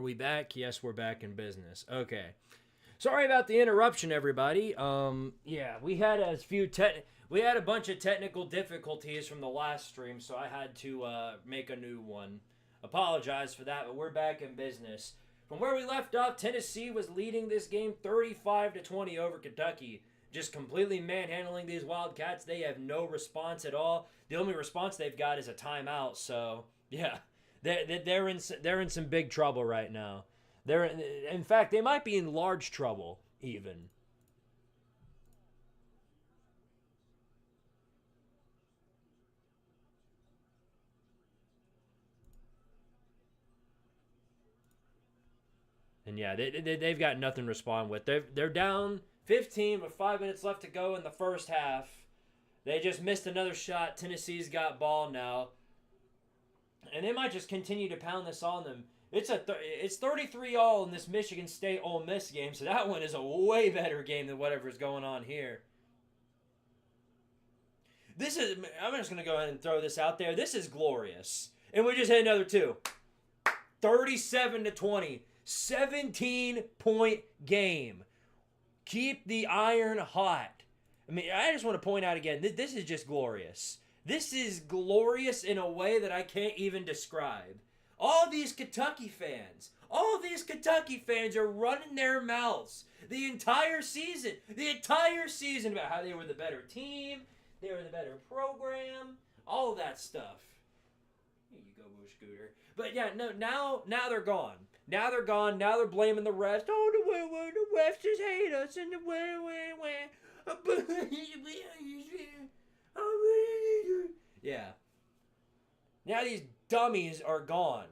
we back? Yes, we're back in business. Okay. Sorry about the interruption, everybody. Yeah, we had a bunch of technical difficulties from the last stream, so I had to make a new one. Apologize for that, but we're back in business. From where we left off, Tennessee was leading this game 35-20 over Kentucky. Just completely manhandling these Wildcats. They have no response at all. The only response they've got is a timeout. So yeah, they're in some big trouble right now. In fact, they might be in large trouble even. And yeah, they've got nothing to respond with. They're down 15 with 5 minutes left to go in the first half. They just missed another shot. Tennessee's got ball now. And they might just continue to pound this on them. It's 33-all in this Michigan State Ole Miss game, so that one is a way better game than whatever's going on here. I'm just going to go ahead and throw this out there. This is glorious. And we just hit another two. 37-20. 17-point game. Keep the iron hot. I mean, I just want to point out again, this is just glorious. This is glorious in a way that I can't even describe. All these Kentucky fans are running their mouths the entire season about how they were the better team, they were the better program, all of that stuff. Here you go, Bush Scooter. But yeah, no, now they're gone. Now they're gone. Now they're blaming the refs. Oh, the refs just hate us and the yeah. Now these dummies are gone.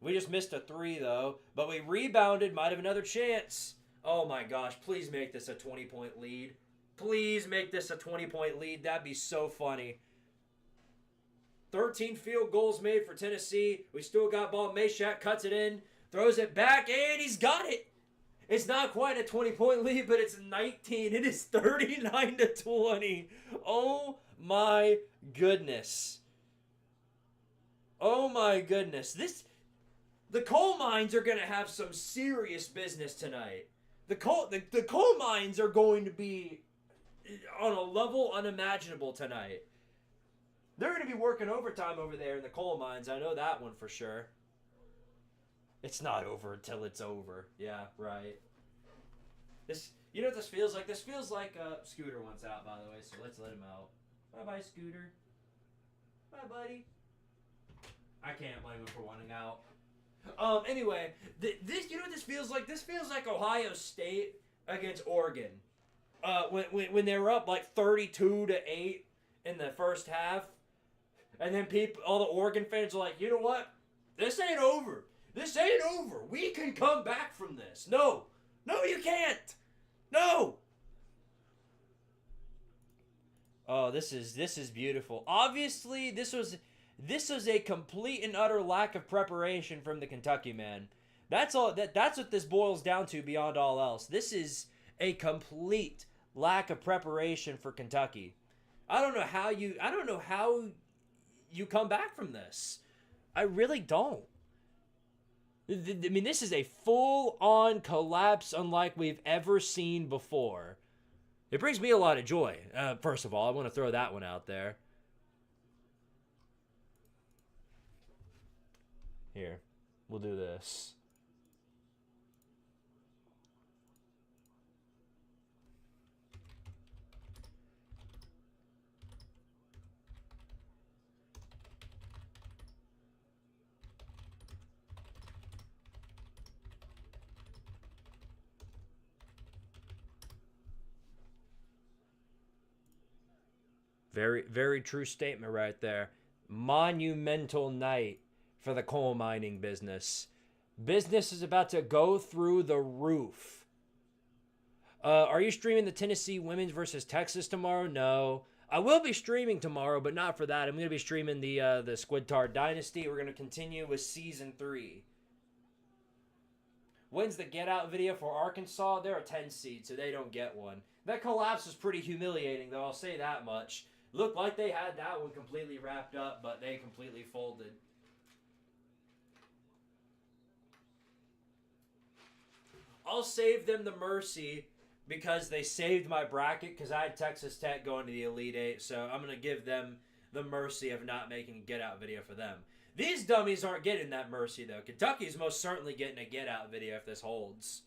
We just missed a 3 though, but we rebounded. Might have another chance. Oh my gosh! Please make this a 20-point lead. Please make this a 20-point lead. That'd be so funny. 13 field goals made for Tennessee. We still got ball. Meshack cuts it in, throws it back, and he's got it. It's not quite a 20-point lead, but it's 19. It is 39-20. Oh my goodness. Oh my goodness. The coal mines are going to have some serious business tonight. The coal mines are going to be on a level unimaginable tonight. They're going to be working overtime over there in the coal mines. I know that one for sure. It's not over until it's over. Yeah, right. You know what this feels like? This feels like Scooter wants out, by the way, so let's let him out. Bye-bye, Scooter. Bye, buddy. I can't blame him for wanting out. Anyway, you know what this feels like? This feels like Ohio State against Oregon. When they were up like 32-8 in the first half, and then all the Oregon fans are like, you know what? This ain't over. This ain't over. We can come back from this. No, you can't. No. Oh, this is beautiful. Obviously, this was a complete and utter lack of preparation from the Kentucky man. That's what this boils down to beyond all else. This is a complete lack of preparation for Kentucky. I don't know how you come back from this. I really don't. I mean, this is a full-on collapse unlike we've ever seen before. It brings me a lot of joy. First of all, I want to throw that one out there. Here, we'll do this. Very, very true statement right there. Monumental night for the coal mining business. Business is about to go through the roof. Are you streaming the Tennessee women's versus Texas tomorrow? No. I will be streaming tomorrow, but not for that. I'm going to be streaming the Squidtard Dynasty. We're going to continue with Season 3. When's the Get Out video for Arkansas? They're a 10 seed, so they don't get one. That collapse was pretty humiliating, though. I'll say that much. Looked like they had that one completely wrapped up, but they completely folded. I'll save them the mercy because they saved my bracket because I had Texas Tech going to the Elite Eight. So I'm going to give them the mercy of not making a Get Out video for them. These dummies aren't getting that mercy, though. Kentucky's most certainly getting a Get Out video if this holds.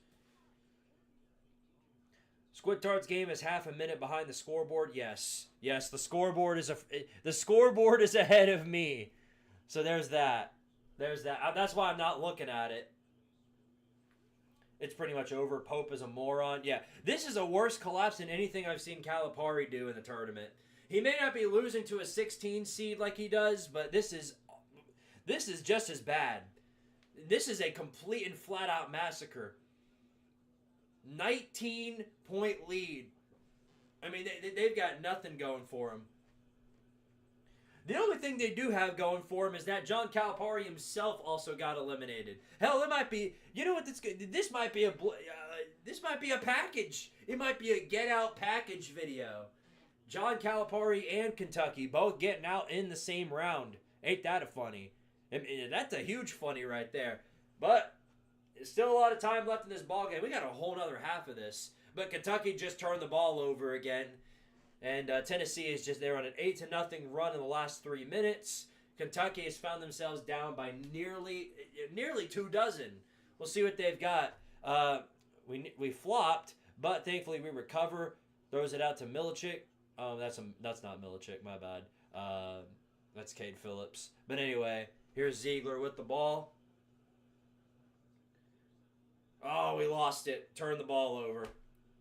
Squidtard's game is half a minute behind the scoreboard. Yes. Yes, the scoreboard is ahead of me. So there's that. There's that. That's why I'm not looking at it. It's pretty much over. Pope is a moron. Yeah, this is a worse collapse than anything I've seen Calipari do in the tournament. He may not be losing to a 16 seed like he does, but this is just as bad. This is a complete and flat out massacre. 19-point lead. I mean, they've got nothing going for them. The only thing they do have going for him is that John Calipari himself also got eliminated. Hell, it might be. You know what? This might be a package. It might be a Get Out package video. John Calipari and Kentucky both getting out in the same round. Ain't that a funny? I mean, that's a huge funny right there. But there's still a lot of time left in this ball game. We got a whole other half of this. But Kentucky just turned the ball over again. And Tennessee is just there on an 8-0 run in the last 3 minutes. Kentucky has found themselves down by nearly 24. We'll see what they've got. We flopped, but thankfully we recover. Throws it out to Milicic. That's not Milicic. My bad. That's Cade Phillips. But anyway, here's Ziegler with the ball. Oh, we lost it. Turned the ball over.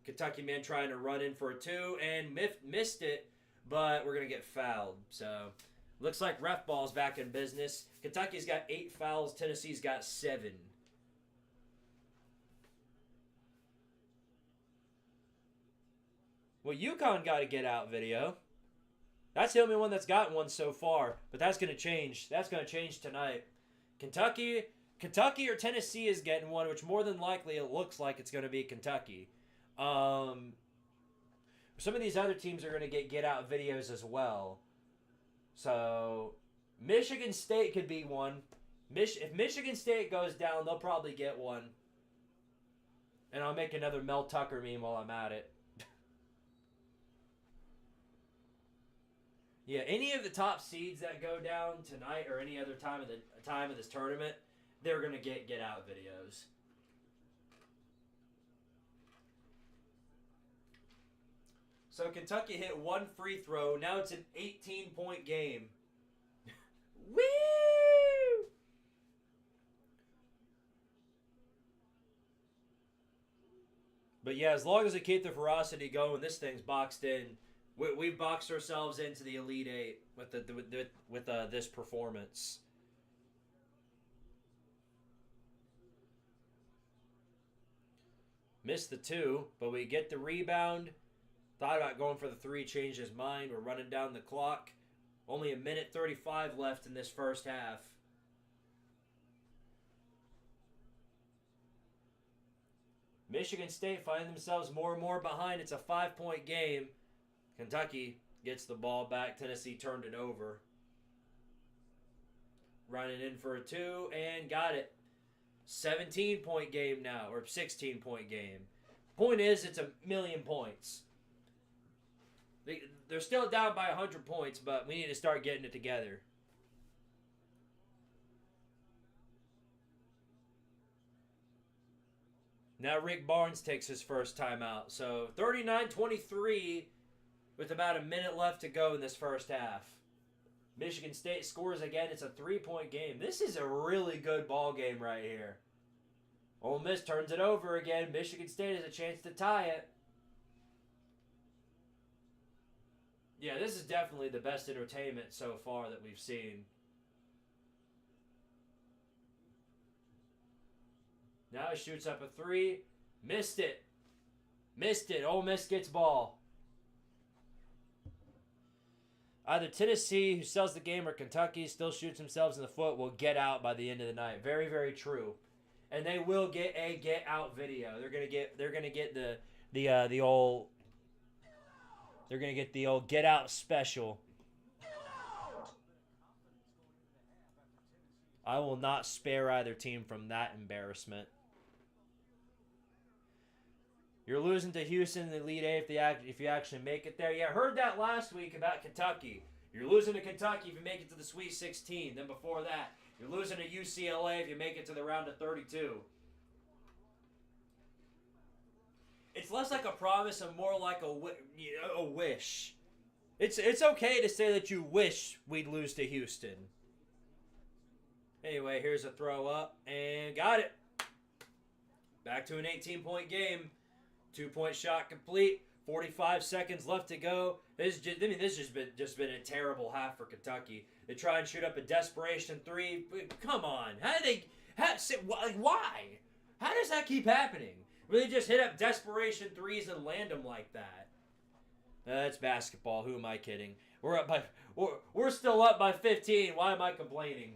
Kentucky man trying to run in for a 2 and missed it, but we're going to get fouled. So, looks like ref ball's back in business. Kentucky's got 8 fouls. Tennessee's got 7. Well, UConn got a Get Out video. That's the only one that's gotten one so far, but that's going to change. That's going to change tonight. Kentucky or Tennessee is getting one, which more than likely it looks like it's going to be Kentucky. Some of these other teams are going to get out videos as well. So, Michigan State could be one. If Michigan State goes down, they'll probably get one. And I'll make another Mel Tucker meme while I'm at it. Yeah, any of the top seeds that go down tonight or any other time of this tournament, they're going to get out videos. So Kentucky hit 1 free throw. Now it's an 18-point game. Woo! But yeah, as long as we keep the ferocity going, this thing's boxed in. We've boxed ourselves into the Elite Eight with this performance. Missed the 2, but we get the rebound. Thought about going for the 3, changed his mind. We're running down the clock. Only 1:35 left in this first half. Michigan State find themselves more and more behind. It's a 5-point game. Kentucky gets the ball back. Tennessee turned it over. Running in for a 2 and got it. 17-point game now, or 16-point game. Point is, it's 1,000,000 points. They're still down by 100 points, but we need to start getting it together. Now Rick Barnes takes his first time out. So 39-23 with about a minute left to go in this first half. Michigan State scores again. It's a 3-point game. This is a really good ball game right here. Ole Miss turns it over again. Michigan State has a chance to tie it. Yeah, this is definitely the best entertainment so far that we've seen. Now he shoots up a 3. Missed it. Missed it. Ole Miss gets ball. Either Tennessee, who sells the game, or Kentucky still shoots themselves in the foot, will get out by the end of the night. Very, very true. And they will get a get out video. They're gonna get the old get out special. I will not spare either team from that embarrassment. You're losing to Houston in the Elite Eight if you actually make it there. Yeah, I heard that last week about Kentucky. You're losing to Kentucky if you make it to the Sweet 16. Then before that, you're losing to UCLA if you make it to the round of 32. It's less like a promise and more like a wish. It's okay to say that you wish we'd lose to Houston. Anyway, here's a throw up and got it. Back to an 18-point game. 2-point shot complete. 45 seconds left to go. This has just been a terrible half for Kentucky. They try and shoot up a desperation three. Come on, why? How does that keep happening? Where they just hit up desperation threes and land them like that? That's basketball. Who am I kidding? We're still up by 15. Why am I complaining?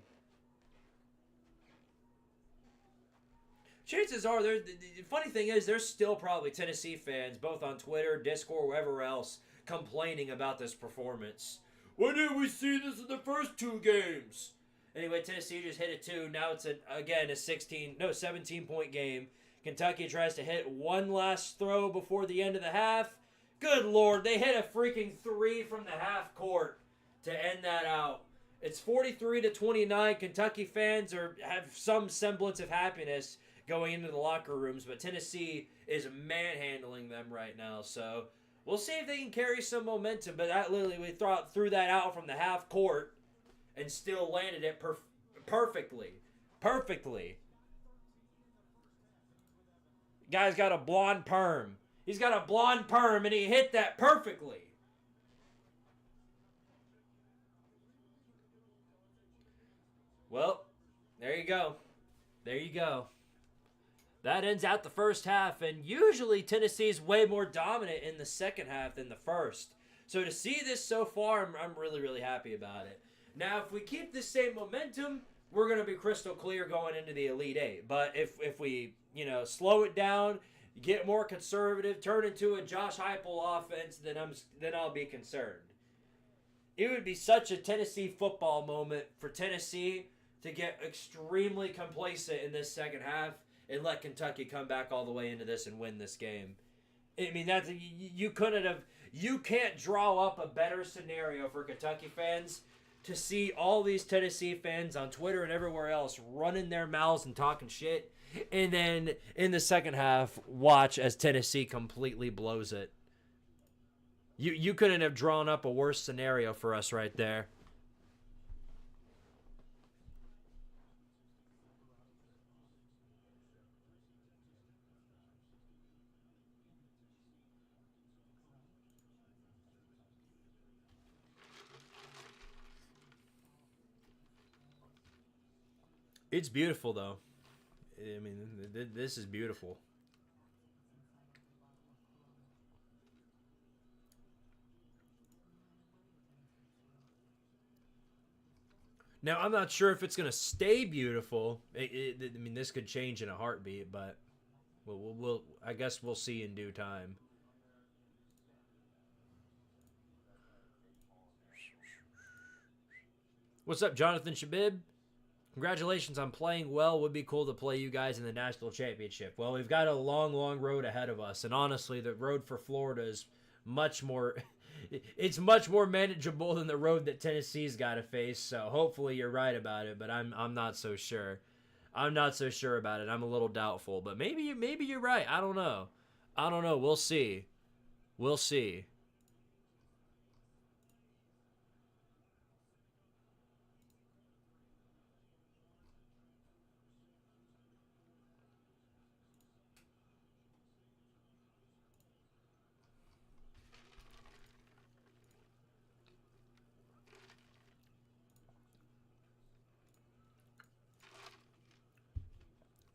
Chances are, the funny thing is, there's still probably Tennessee fans, both on Twitter, Discord, wherever else, complaining about this performance. Why didn't we see this in the first 2 games? Anyway, Tennessee just hit it 2. Now it's, a 17-point game. Kentucky tries to hit one last throw before the end of the half. Good Lord, they hit a freaking 3 from the half court to end that out. It's 43-29. Kentucky fans have some semblance of happiness going into the locker rooms, but Tennessee is manhandling them right now. So we'll see if they can carry some momentum. But that literally, we threw that out from the half court and still landed it perfectly. Guy's got a blonde perm. He's got a blonde perm, and he hit that perfectly. Well, there you go. That ends out the first half, and usually Tennessee's way more dominant in the second half than the first. So to see this so far, I'm really, really happy about it. Now, if we keep this same momentum, we're going to be crystal clear going into the Elite Eight. But if we, slow it down, get more conservative, turn into a Josh Heupel offense, then I'll be concerned. It would be such a Tennessee football moment for Tennessee to get extremely complacent in this second half and let Kentucky come back all the way into this and win this game. I mean, you can't draw up a better scenario for Kentucky fans to see all these Tennessee fans on Twitter and everywhere else running their mouths and talking shit, and then in the second half, watch as Tennessee completely blows it. You couldn't have drawn up a worse scenario for us right there. It's beautiful, though. I mean, this is beautiful. Now, I'm not sure if it's going to stay beautiful. I mean, this could change in a heartbeat, but I guess we'll see in due time. What's up, Jonathan Shabib? Congratulations on playing well. Would be cool to play you guys in the national championship. Well, we've got a long, long road ahead of us, and honestly, the road for Florida is much more. It's much more manageable than the road that Tennessee's got to face. So hopefully you're right about it, but I'm not so sure. I'm not so sure about it. I'm a little doubtful, but maybe you're right. I don't know. We'll see. We'll see.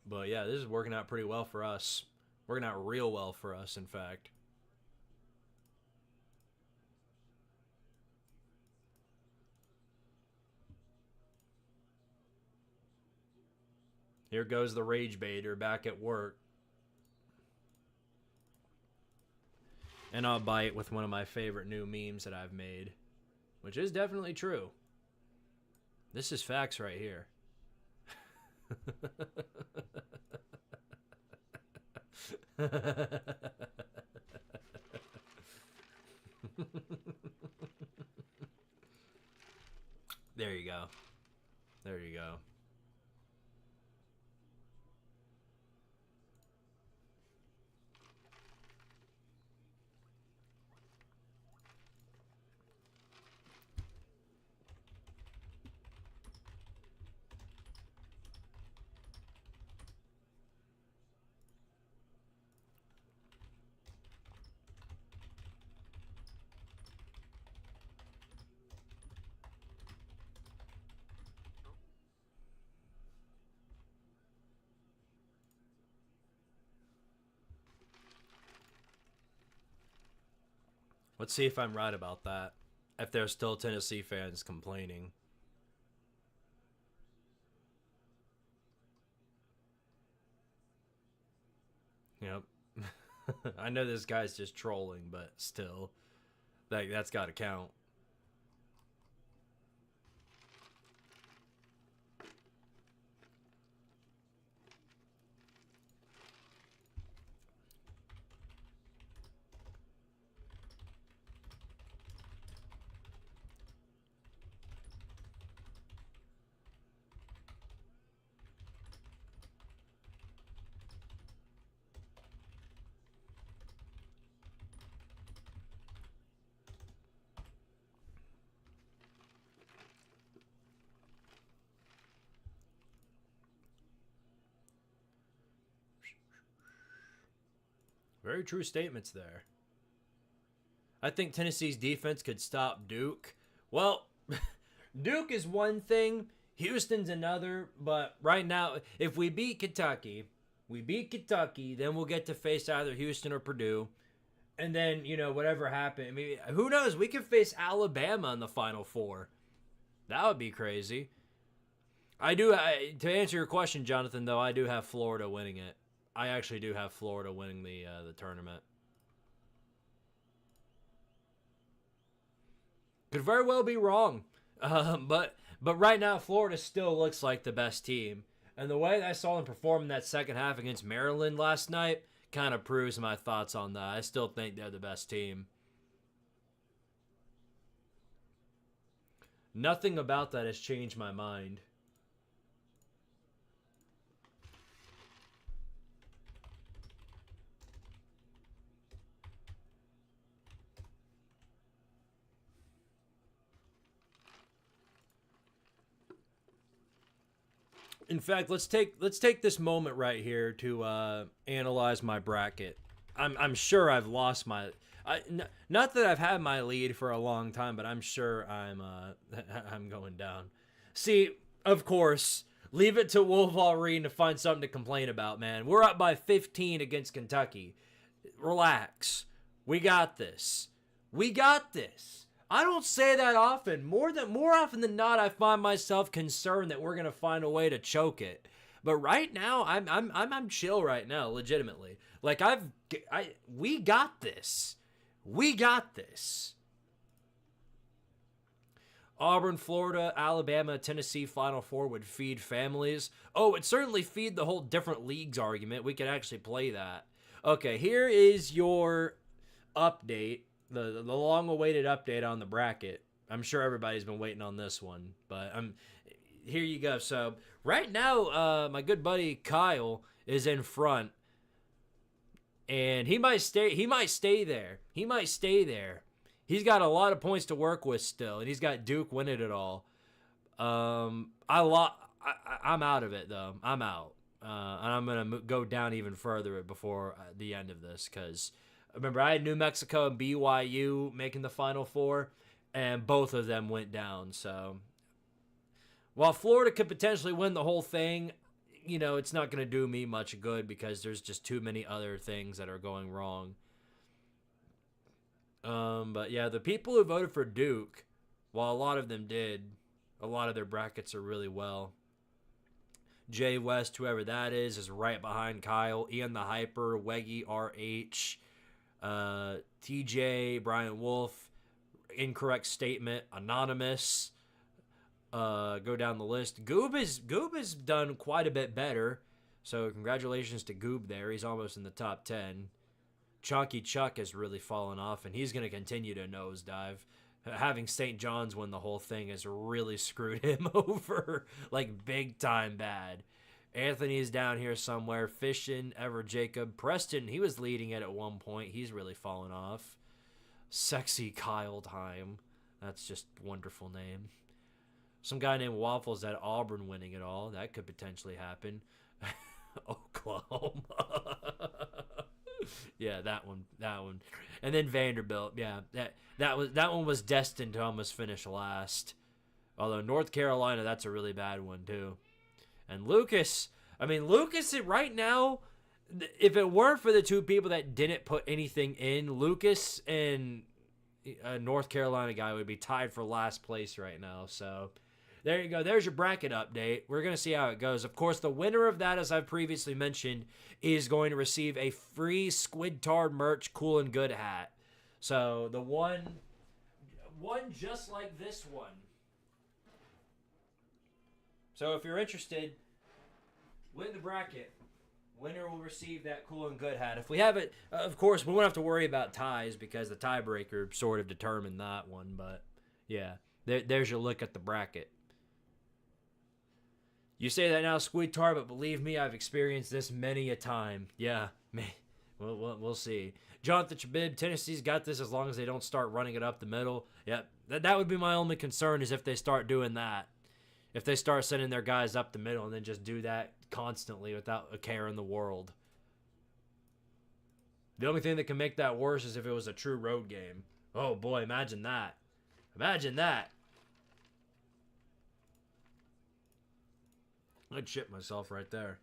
But yeah, this is working out pretty well for us. Working out real well for us, in fact. Here goes the rage baiter back at work. And I'll bite with one of my favorite new memes that I've made, which is definitely true. This is facts right here. There you go. There you go. Let's see if I'm right about that. If there's still Tennessee fans complaining. Yep. I know this guy's just trolling, but still, that's got to count. Very true statements there. I think Tennessee's defense could stop Duke. Well, Duke is one thing, Houston's another, but right now, if we beat Kentucky, then we'll get to face either Houston or Purdue. And then, whatever happened, I mean, who knows? We could face Alabama in the Final Four. That would be crazy. To answer your question, Jonathan, though, I do have Florida winning it. I actually do have Florida winning the tournament. Could very well be wrong, but right now Florida still looks like the best team, and the way I saw them perform in that second half against Maryland last night kind of proves my thoughts on that. I still think they're the best team. Nothing about that has changed my mind. In fact, let's take this moment right here to analyze my bracket. I'm sure I've lost my. Not that I've had my lead for a long time, but I'm sure I'm going down. See, of course, leave it to Wolverine to find something to complain about, man. We're up by 15 against Kentucky. Relax. We got this. We got this. I don't say that often. More often than not, I find myself concerned that we're gonna find a way to choke it. But right now, I'm chill right now, legitimately. Like we got this. We got this. Auburn, Florida, Alabama, Tennessee Final Four would feed families. Oh, it certainly feed the whole different leagues argument. We could actually play that. Okay, here is your update. The long-awaited update on the bracket. I'm sure everybody's been waiting on this one, but here you go. So right now, my good buddy Kyle is in front, and he might stay there. He might stay there. He's got a lot of points to work with still, and he's got Duke winning it all. I'm out of it though. I'm out, and I'm gonna go down even further before the end of this because. Remember, I had New Mexico and BYU making the Final Four, and both of them went down. So, while Florida could potentially win the whole thing, it's not going to do me much good because there's just too many other things that are going wrong. But yeah, the people who voted for Duke, while a lot of them did, a lot of their brackets are really well. Jay West, whoever that is right behind Kyle. Ian the Hyper, Weggy RH. TJ, Brian Wolf, incorrect statement, anonymous. Go down the list. Goob has done quite a bit better. So congratulations to Goob there. He's almost in the top 10. Chonky Chuck has really fallen off, and he's going to continue to nosedive. Having St. John's win the whole thing has really screwed him over, like big time bad. Anthony's down here somewhere. Fishing, Ever Jacob. Preston, he was leading it at one point. He's really fallen off. Sexy Kyle Time. That's just a wonderful name. Some guy named Waffles at Auburn winning it all. That could potentially happen. Oklahoma. Yeah, that one. And then Vanderbilt. Yeah, that one was destined to almost finish last. Although North Carolina, that's a really bad one too. And Lucas, right now, if it weren't for the two people that didn't put anything in, Lucas and a North Carolina guy would be tied for last place right now. So there you go. There's your bracket update. We're going to see how it goes. Of course, the winner of that, as I've previously mentioned, is going to receive a free Squidtard merch Cool and Good hat. So the one just like this one. So if you're interested, win the bracket. Winner will receive that Cool and Good hat. If we have it, of course, we won't have to worry about ties because the tiebreaker sort of determined that one. But yeah, there's your look at the bracket. You say that now, Squidtard, but believe me, I've experienced this many a time. Yeah, man. We'll see. Jonathan Chabib, Tennessee's got this as long as they don't start running it up the middle. Yep, that would be my only concern is if they start doing that. If they start sending their guys up the middle and then just do that constantly without a care in the world. The only thing that can make that worse is if it was a true road game. Oh boy, imagine that. Imagine that. I'd shit myself right there.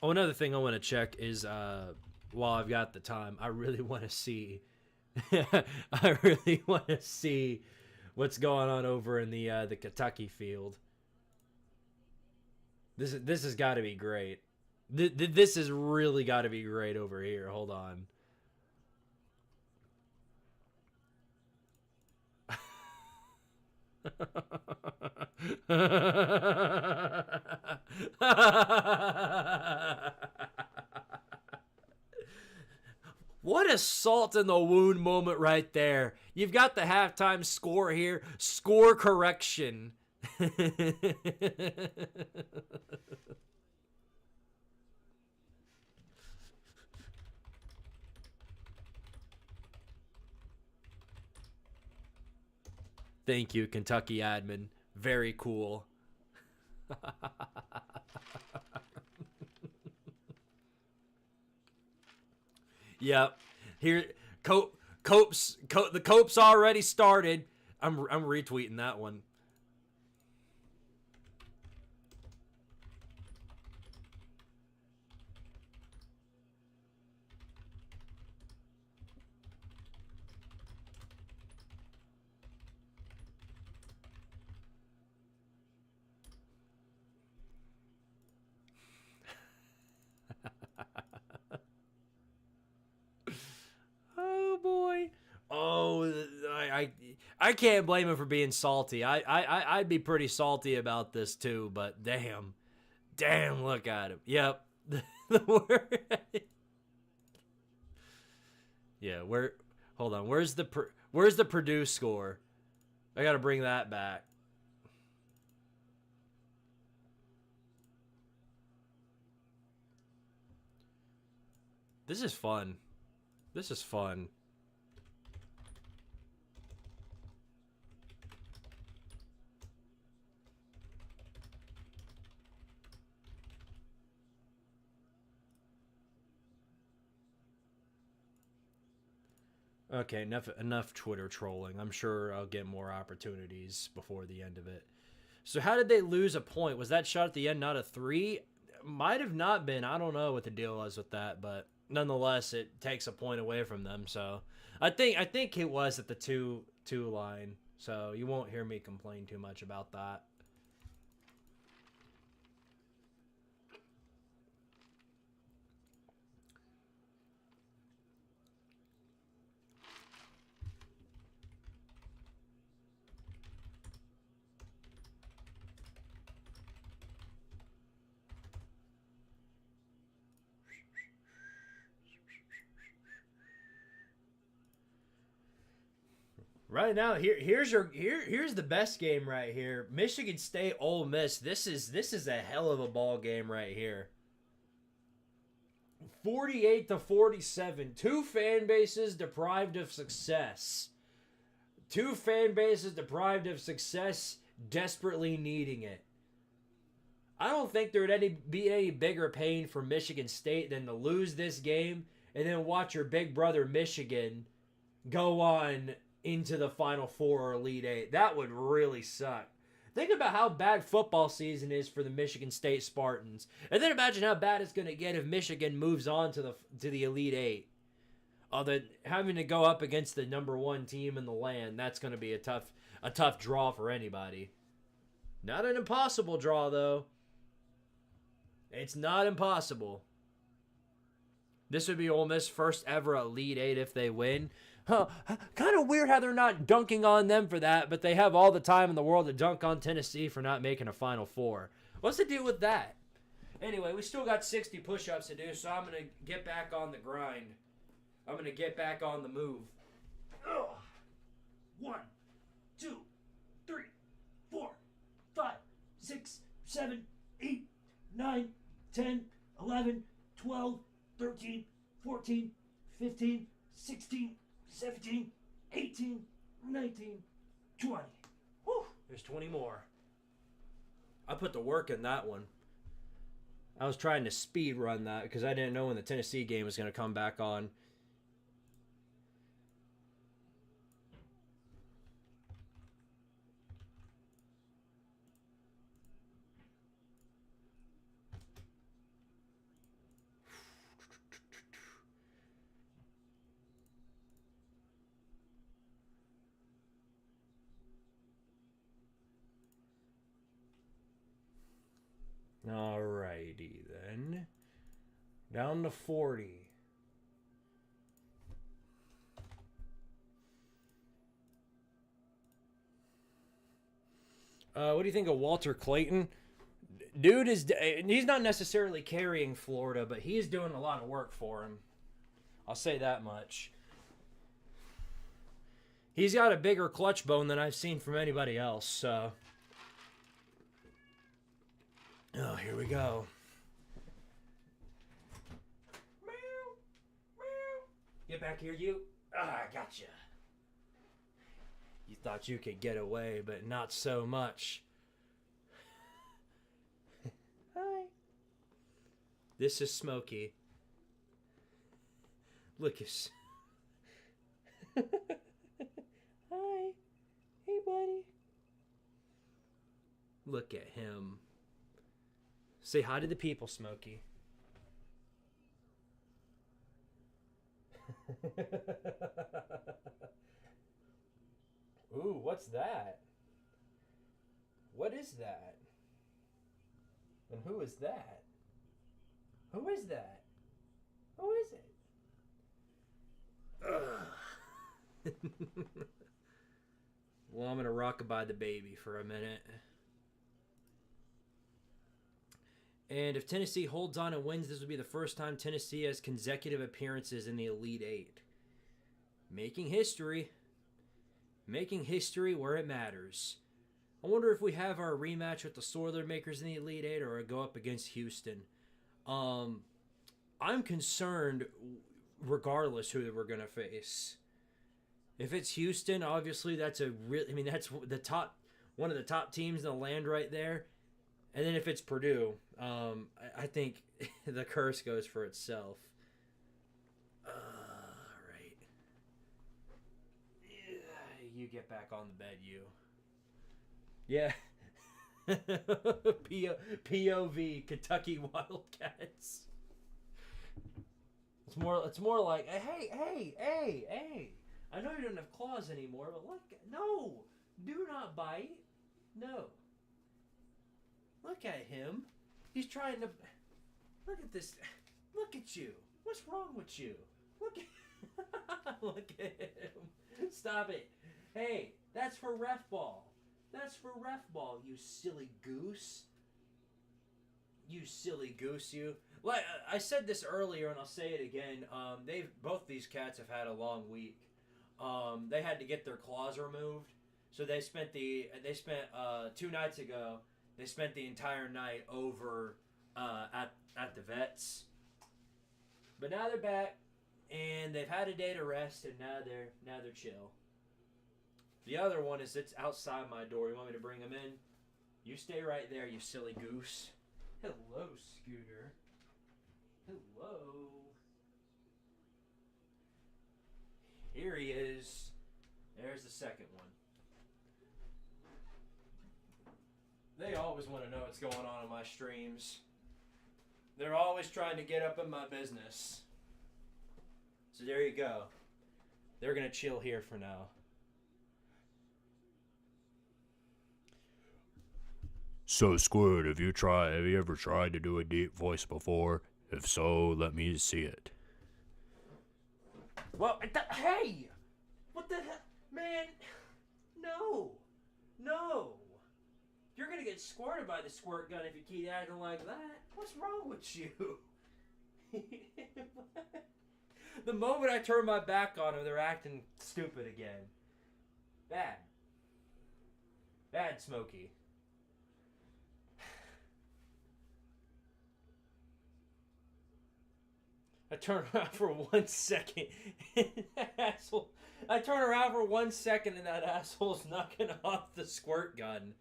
Another thing I want to check is while I've got the time, I really want to see I really want to see what's going on over in the Kentucky field. This has got to be great. This has really got to be great over here. Hold on. What a salt in the wound moment right there. You've got the halftime score here. Score correction. Thank you, Kentucky admin. Very cool. Yep. Here, the Cope's already started. I'm retweeting that one. Oh boy. Oh, I can't blame him for being salty. I'd be pretty salty about this too, but damn, look at him. Yep. Yeah, hold on. Where's the Purdue score? I got to bring that back. This is fun. This is fun. Okay, enough Twitter trolling. I'm sure I'll get more opportunities before the end of it. So how did they lose a point? Was that shot at the end not a 3? Might have not been. I don't know what the deal was with that, but nonetheless, it takes a point away from them. So I think it was at the two line. So you won't hear me complain too much about that. Right now, here's the best game right here. Michigan State, Ole Miss. This is a hell of a ball game right here. 48-47. Two fan bases deprived of success. Two fan bases deprived of success, desperately needing it. I don't think there would be any bigger pain for Michigan State than to lose this game and then watch your big brother Michigan go on into the Final Four or Elite Eight. That would really suck. Think about how bad football season is for the Michigan State Spartans, and then imagine how bad it's going to get if Michigan moves on to the Elite Eight. Having to go up against the number one team in the land, that's going to be a tough draw for anybody. Not an impossible draw though. It's not impossible. This would be Ole Miss' first ever Elite Eight if they win. Huh, kind of weird how they're not dunking on them for that, but they have all the time in the world to dunk on Tennessee for not making a Final Four. What's the deal with that? Anyway, we still got 60 push-ups to do, so I'm going to get back on the grind. I'm going to get back on the move. Ugh. 1, 2, 3, 4, 5, 6, 7, 8, 9, 10, 11, 12, 13, 14, 15, 16, 17, 18, 19, 20. Whew, there's 20 more. I put the work in that one. I was trying to speed run that because I didn't know when the Tennessee game was going to come back on. Alrighty then. Down to 40. What do you think of Walter Clayton? Dude he's not necessarily carrying Florida, but he is doing a lot of work for him. I'll say that much. He's got a bigger clutch bone than I've seen from anybody else, so. Oh, here we go. Meow, meow. Get back here, you. Ah, I gotcha. You thought you could get away, but not so much. Hi. This is Smokey. Lucas. Hi. Hey, buddy. Look at him. Say hi to the people, Smokey. Ooh, what's that? What is that? And who is that? Who is that? Who is it? Well, I'm going to rockabye the baby for a minute. And if Tennessee holds on and wins, this will be the first time Tennessee has consecutive appearances in the Elite Eight. Making history. Making history where it matters. I wonder if we have our rematch with the Soilermakers in the Elite Eight or go up against Houston. I'm concerned regardless who we're going to face. If it's Houston, obviously that's that's one of the top teams in the land right there. And then if it's Purdue, I think the curse goes for itself. Right. You get back on the bed, you. Yeah. POV, Kentucky Wildcats. It's more like, hey. I know you don't have claws anymore, but no. Do not bite. No. Look at him. He's trying to... Look at this. Look at you. What's wrong with you? Look at... Look at him. Stop it. Hey, that's for ref ball. That's for ref ball, you silly goose. You silly goose, you. Like I said this earlier, and I'll say it again. Both these cats have had a long week. They had to get their claws removed, so they spent 2 nights ago. They spent the entire night over at the vets. But now they're back, and they've had a day to rest, and now they're chill. The other one is it's outside my door. You want me to bring him in? You stay right there, you silly goose. Hello, Scooter. Hello. Here he is. There's the second one. They always want to know what's going on in my streams. They're always trying to get up in my business. So there you go. They're going to chill here for now. So, Squid, have you ever tried to do a deep voice before? If so, let me see it. Well, hey! What the hell? Man, no. No. You're gonna get squirted by the squirt gun if you keep acting like that. What's wrong with you? The moment I turn my back on them, they're acting stupid again. Bad. Bad, Smokey. I turn around for 1 second. I turn around for 1 second and that asshole's knocking off the squirt gun.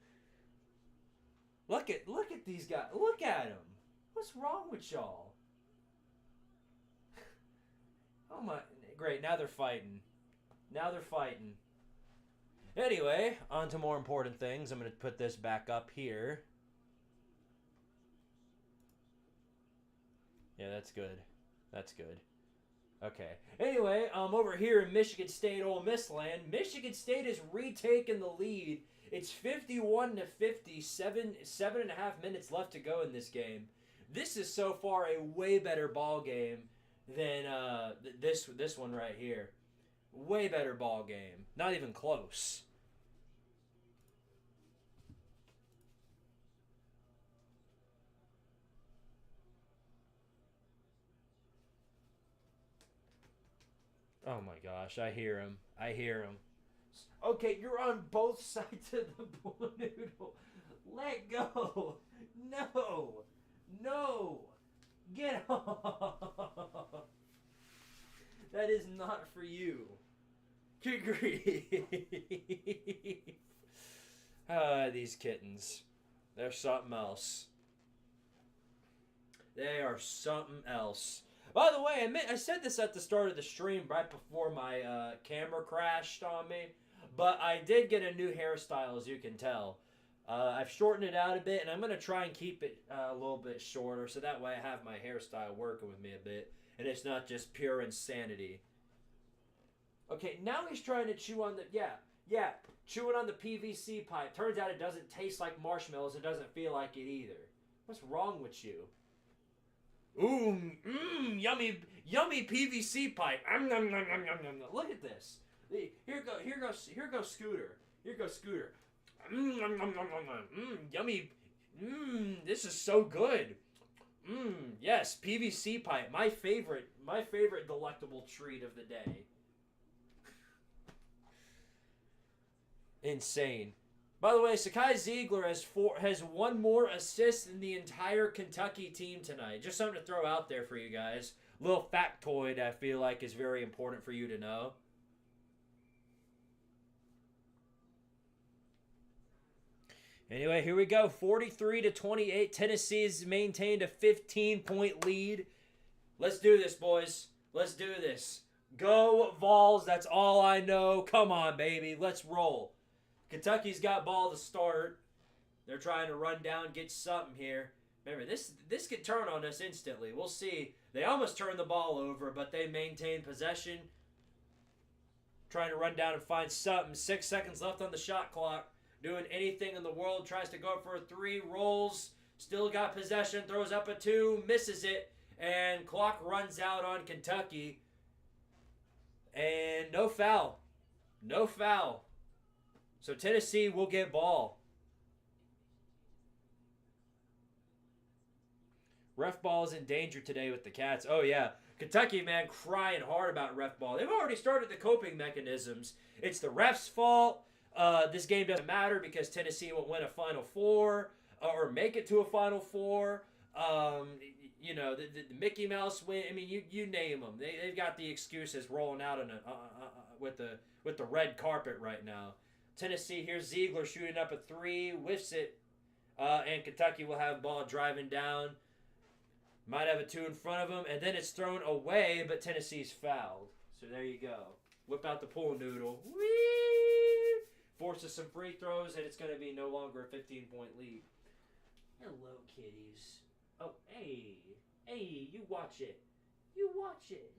Look at these guys. Look at them. What's wrong with y'all? Oh my, great. Now they're fighting. Anyway, on to more important things. I'm going to put this back up here. Yeah, that's good. That's good. Okay. Anyway, over here in Michigan State, Ole Miss land, Michigan State has retaken the lead. It's 51-50, 7.5 minutes left to go in this game. This is so far a way better ball game than this one right here. Way better ball game. Not even close. Oh my gosh, I hear him. Okay, you're on both sides of the blue noodle. Let go. No. Get off. That is not for you. Good grief. These kittens. They're something else. They are something else. By the way, I said this at the start of the stream right before my camera crashed on me, but I did get a new hairstyle, as you can tell. I've shortened it out a bit, and I'm going to try and keep it a little bit shorter, so that way I have my hairstyle working with me a bit, and it's not just pure insanity. Okay, now he's trying to chew on the... Yeah, chewing on the PVC pipe. Turns out it doesn't taste like marshmallows. It doesn't feel like it either. What's wrong with you? Ooh, yummy PVC pipe. Look at this. Here goes Scooter. Yummy. This is so good. Yes, PVC pipe. My favorite delectable treat of the day. Insane. By the way, Sakai Ziegler has one more assist than the entire Kentucky team tonight. Just something to throw out there for you guys. Little factoid I feel like is very important for you to know. Anyway, here we go. 43-28. Tennessee's maintained a 15-point lead. Let's do this, boys. Let's do this. Go Vols. That's all I know. Come on, baby. Let's roll. Kentucky's got ball to start. They're trying to run down, get something here. Remember, this could turn on us instantly. We'll see. They almost turned the ball over, but they maintain possession. trying to run down and find something. 6 seconds left on the shot clock. Doing anything in the world. Tries to go for a 3. Rolls. Still got possession. Throws up a 2. Misses it. And clock runs out on Kentucky. And no foul. No foul. So Tennessee will get ball. Ref ball is in danger today with the Cats. Oh, yeah. Kentucky, man, crying hard about ref ball. They've already started the coping mechanisms. It's the ref's fault. This game doesn't matter because Tennessee will win a Final Four or make it to a Final Four. You know, the Mickey Mouse win. I mean, you name them. They've got the excuses rolling out on with the red carpet right now. Tennessee, here's Ziegler shooting up a 3, whiffs it, and Kentucky will have ball driving down. Might have a 2 in front of them, and then it's thrown away, but Tennessee's fouled. So there you go. Whip out the pool noodle. Whee! Forces some free throws, and it's going to be no longer a 15-point lead. Hello, kitties. Oh, hey. Hey, you watch it. You watch it.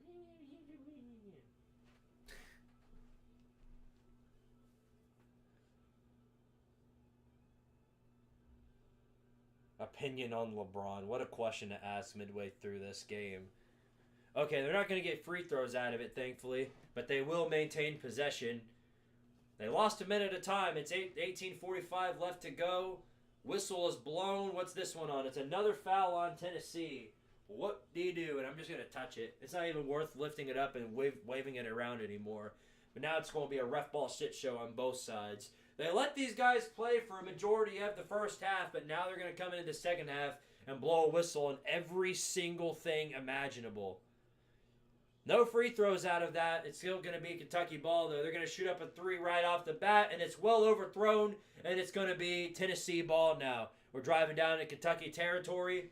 Opinion on LeBron. What a question to ask midway through this game. Okay, they're not going to get free throws out of it, thankfully, but they will maintain possession. They lost a minute at a time. It's 18:45 left to go. Whistle is blown. What's this one on? It's another foul on Tennessee. What do you do? And I'm just going to touch it. It's not even worth lifting it up and waving it around anymore. But now it's going to be a ref ball shit show on both sides. They let these guys play for a majority of the first half, but now they're going to come into the second half and blow a whistle on every single thing imaginable. No free throws out of that. It's still going to be Kentucky ball, though. They're going to shoot up a 3 right off the bat, and it's well overthrown, and it's going to be Tennessee ball now. We're driving down into Kentucky territory.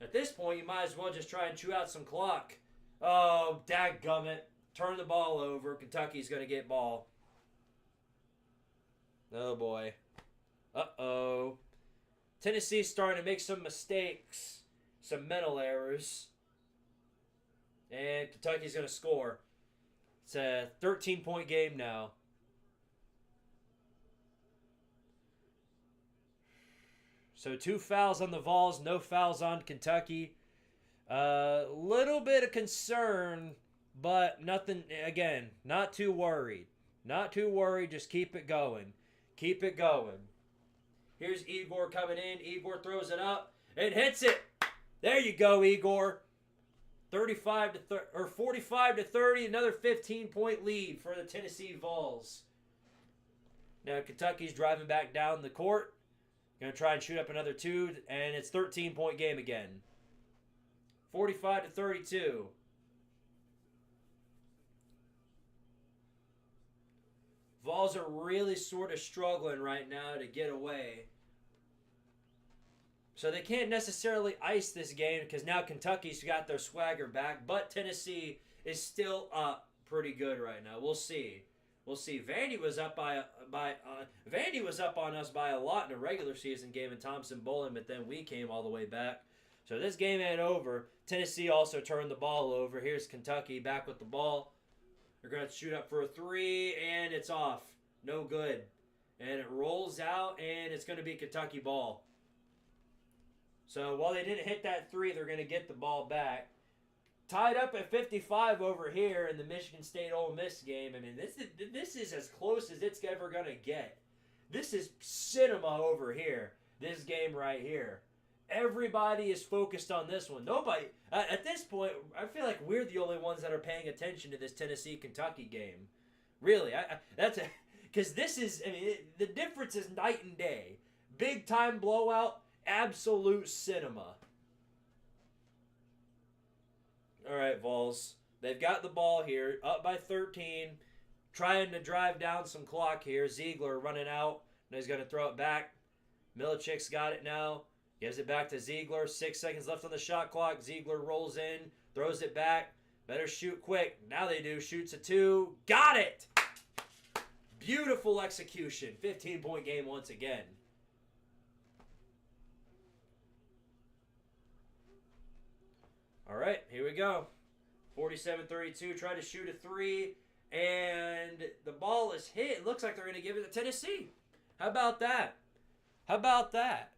At this point, you might as well just try and chew out some clock. Oh, dadgummit. Turn the ball over. Kentucky's going to get ball. Oh, boy. Uh-oh. Tennessee's starting to make some mistakes. Some mental errors. And Kentucky's going to score. It's a 13-point game now. So 2 fouls on the Vols, no fouls on Kentucky. Little bit of concern, but nothing, again, not too worried. Not too worried, just keep it going. Keep it going. Here's Igor coming in. Igor throws it up and hits it. There you go, Igor. 45 to 45 to 30, another 15-point lead for the Tennessee Vols. Now Kentucky's driving back down the court. Going to try and shoot up another 2, and it's 13-point game again. 45 to 32. Vols are really sort of struggling right now to get away. So they can't necessarily ice this game because now Kentucky's got their swagger back, but Tennessee is still up pretty good right now. We'll see. We'll see. Vandy was up Vandy was up on us by a lot in a regular season game in Thompson Bowling, but then we came all the way back. So this game ain't over. Tennessee also turned the ball over. Here's Kentucky back with the ball. They're going to shoot up for a 3, and it's off. No good. And it rolls out, and it's going to be Kentucky ball. So while they didn't hit that 3, they're going to get the ball back. Tied up at 55 over here in the Michigan State-Ole Miss game. I mean, this is as close as it's ever going to get. This is cinema over here. This game right here. Everybody is focused on this one. Nobody, at this point, I feel like we're the only ones that are paying attention to this Tennessee-Kentucky game. Really, because this is, I mean, the difference is night and day. Big-time blowout, absolute cinema. All right, Vols. They've got the ball here, up by 13, trying to drive down some clock here. Ziegler running out, and he's going to throw it back. Milicich's got it now. Gives it back to Ziegler. 6 seconds left on the shot clock. Ziegler rolls in, throws it back. Better shoot quick. Now they do. Shoots a 2. Got it! Beautiful execution. 15-point game once again. All right, here we go. 47-32. Tried to shoot a 3. and the ball is hit. It looks like they're going to give it to Tennessee. How about that? How about that?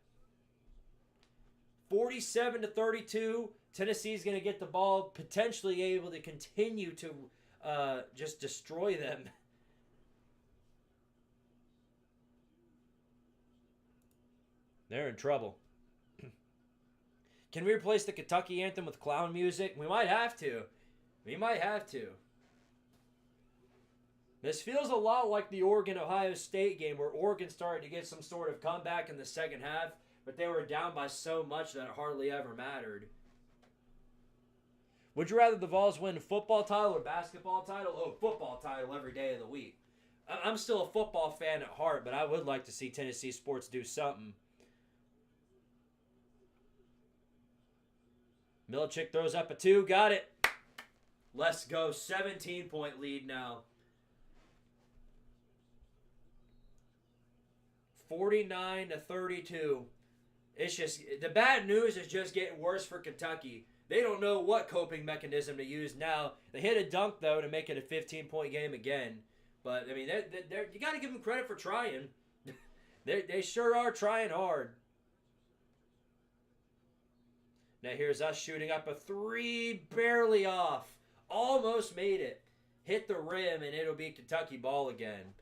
47-32. Tennessee's going to get the ball, potentially able to continue to just destroy them. They're in trouble. Can we replace the Kentucky anthem with clown music? We might have to. We might have to. This feels a lot like the Oregon-Ohio State game where Oregon started to get some sort of comeback in the second half, but they were down by so much that it hardly ever mattered. Would you rather the Vols win a football title or basketball title? Oh, football title every day of the week. I'm still a football fan at heart, but I would like to see Tennessee sports do something. Milicic throws up a 2. Got it. Let's go. 17-point lead now. 49-32. It's just, the bad news is just getting worse for Kentucky. They don't know what coping mechanism to use now. They hit a dunk, though, to make it a 15-point game again. But, I mean, you got to give them credit for trying. They sure are trying hard. Now here's us shooting up a 3, barely off. Almost made it. Hit the rim, and it'll be Kentucky ball again.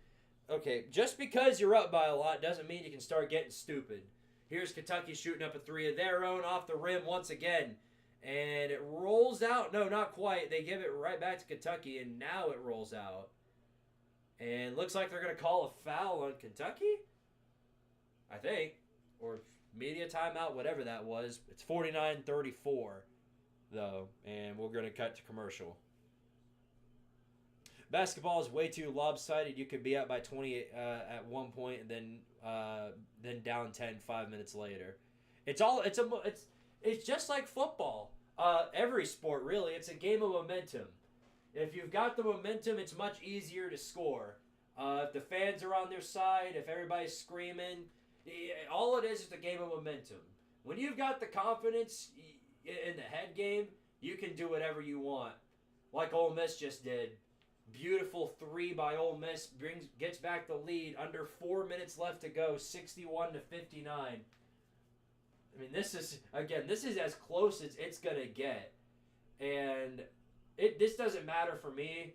Okay, just because you're up by a lot doesn't mean you can start getting stupid. Here's Kentucky shooting up a 3 of their own off the rim once again. And it rolls out. No, not quite. They give it right back to Kentucky, and now it rolls out. And looks like they're going to call a foul on Kentucky? I think. Or media timeout, whatever that was. It's 49-34, though. And we're going to cut to commercial. Basketball is way too lopsided. You could be up by 20 at one point and then down 10 5 minutes later. It's just like football. Every sport, really. It's a game of momentum. If you've got the momentum, it's much easier to score. If the fans are on their side, if everybody's screaming, all it is a game of momentum. When you've got the confidence in the head game, you can do whatever you want. Like Ole Miss just did. Beautiful 3 by Ole Miss gets back the lead. Under 4 minutes left to go, 61-59. I mean, this is as close as it's going to get. And this doesn't matter for me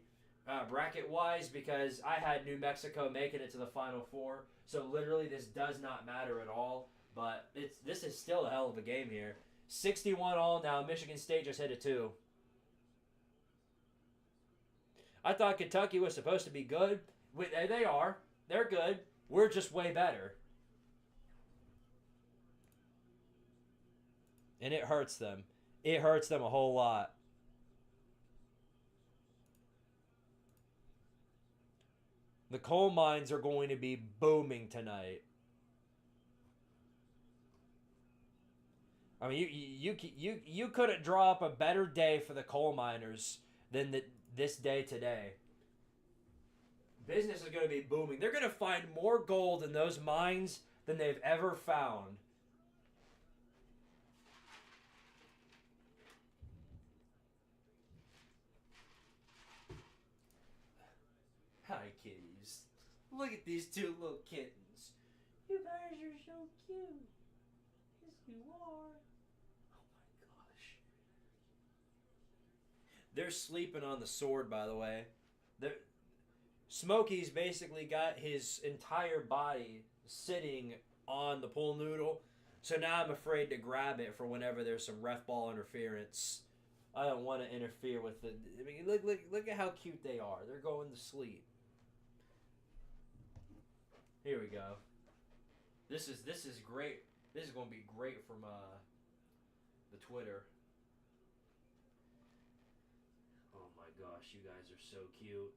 bracket-wise because I had New Mexico making it to the Final Four. So literally this does not matter at all. But this is still a hell of a game here. 61 all now. Michigan State just hit a 2. I thought Kentucky was supposed to be good. They are. They're good. We're just way better. And it hurts them. It hurts them a whole lot. The coal mines are going to be booming tonight. I mean, you couldn't draw up a better day for the coal miners than this day today. Business is going to be booming. They're going to find more gold in those mines than they've ever found. Hi, kitties. Look at these 2 little kittens. You guys are so cute. Yes, you are. Oh my gosh. They're sleeping on the sword, by the way. Smokey's basically got his entire body sitting on the pool noodle. So now I'm afraid to grab it for whenever there's some ref ball interference. I don't want to interfere with it. I mean, look at how cute they are. They're going to sleep. Here we go. This is great. This is going to be great from the Twitter. Oh my gosh, you guys are so cute.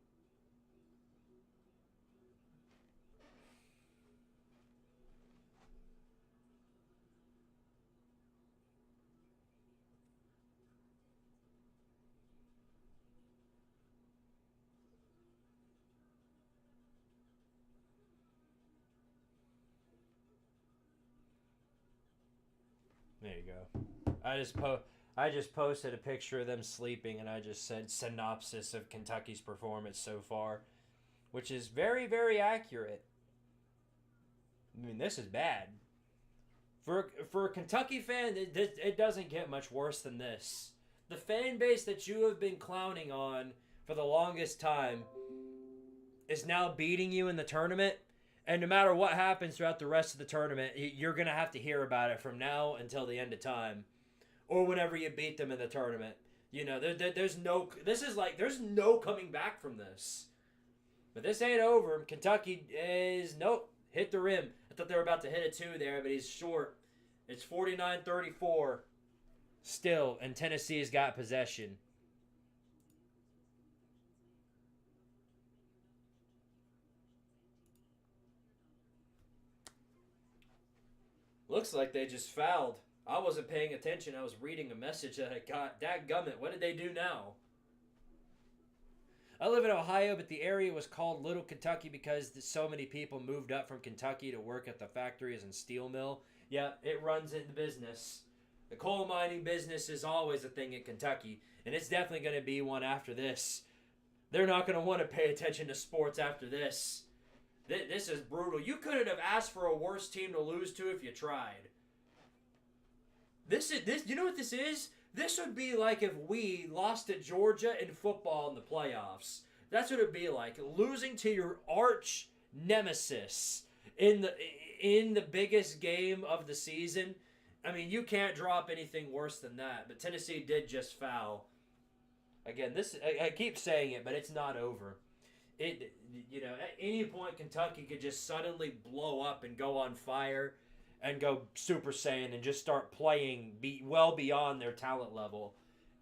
There you go. I just posted a picture of them sleeping, and I just said synopsis of Kentucky's performance so far, which is very, very accurate. I mean, this is bad. For a Kentucky fan, it doesn't get much worse than this. The fan base that you have been clowning on for the longest time is now beating you in the tournament. And no matter what happens throughout the rest of the tournament, you're going to have to hear about it from now until the end of time. Or whenever you beat them in the tournament. You know, there's no coming back from this. But this ain't over. Kentucky is, nope, hit the rim. I thought they were about to hit a 2 there, but he's short. It's 49-34 still, and Tennessee's got possession. Looks like they just fouled. I wasn't paying attention. I was reading a message that I got. Dadgummit, what did they do now? I live in Ohio, but the area was called Little Kentucky because so many people moved up from Kentucky to work at the factories and steel mill. Yeah, it runs in the business. The coal mining business is always a thing in Kentucky, and it's definitely going to be one after this. They're not going to want to pay attention to sports after this. This is brutal. You couldn't have asked for a worse team to lose to if you tried. This. You know what this is? This would be like if we lost to Georgia in football in the playoffs. That's what it'd be like. Losing to your arch nemesis in the biggest game of the season. I mean, you can't drop anything worse than that. But Tennessee did just foul. Again, I keep saying it, but it's not over. At any point Kentucky could just suddenly blow up and go on fire and go Super Saiyan and just start playing well beyond their talent level.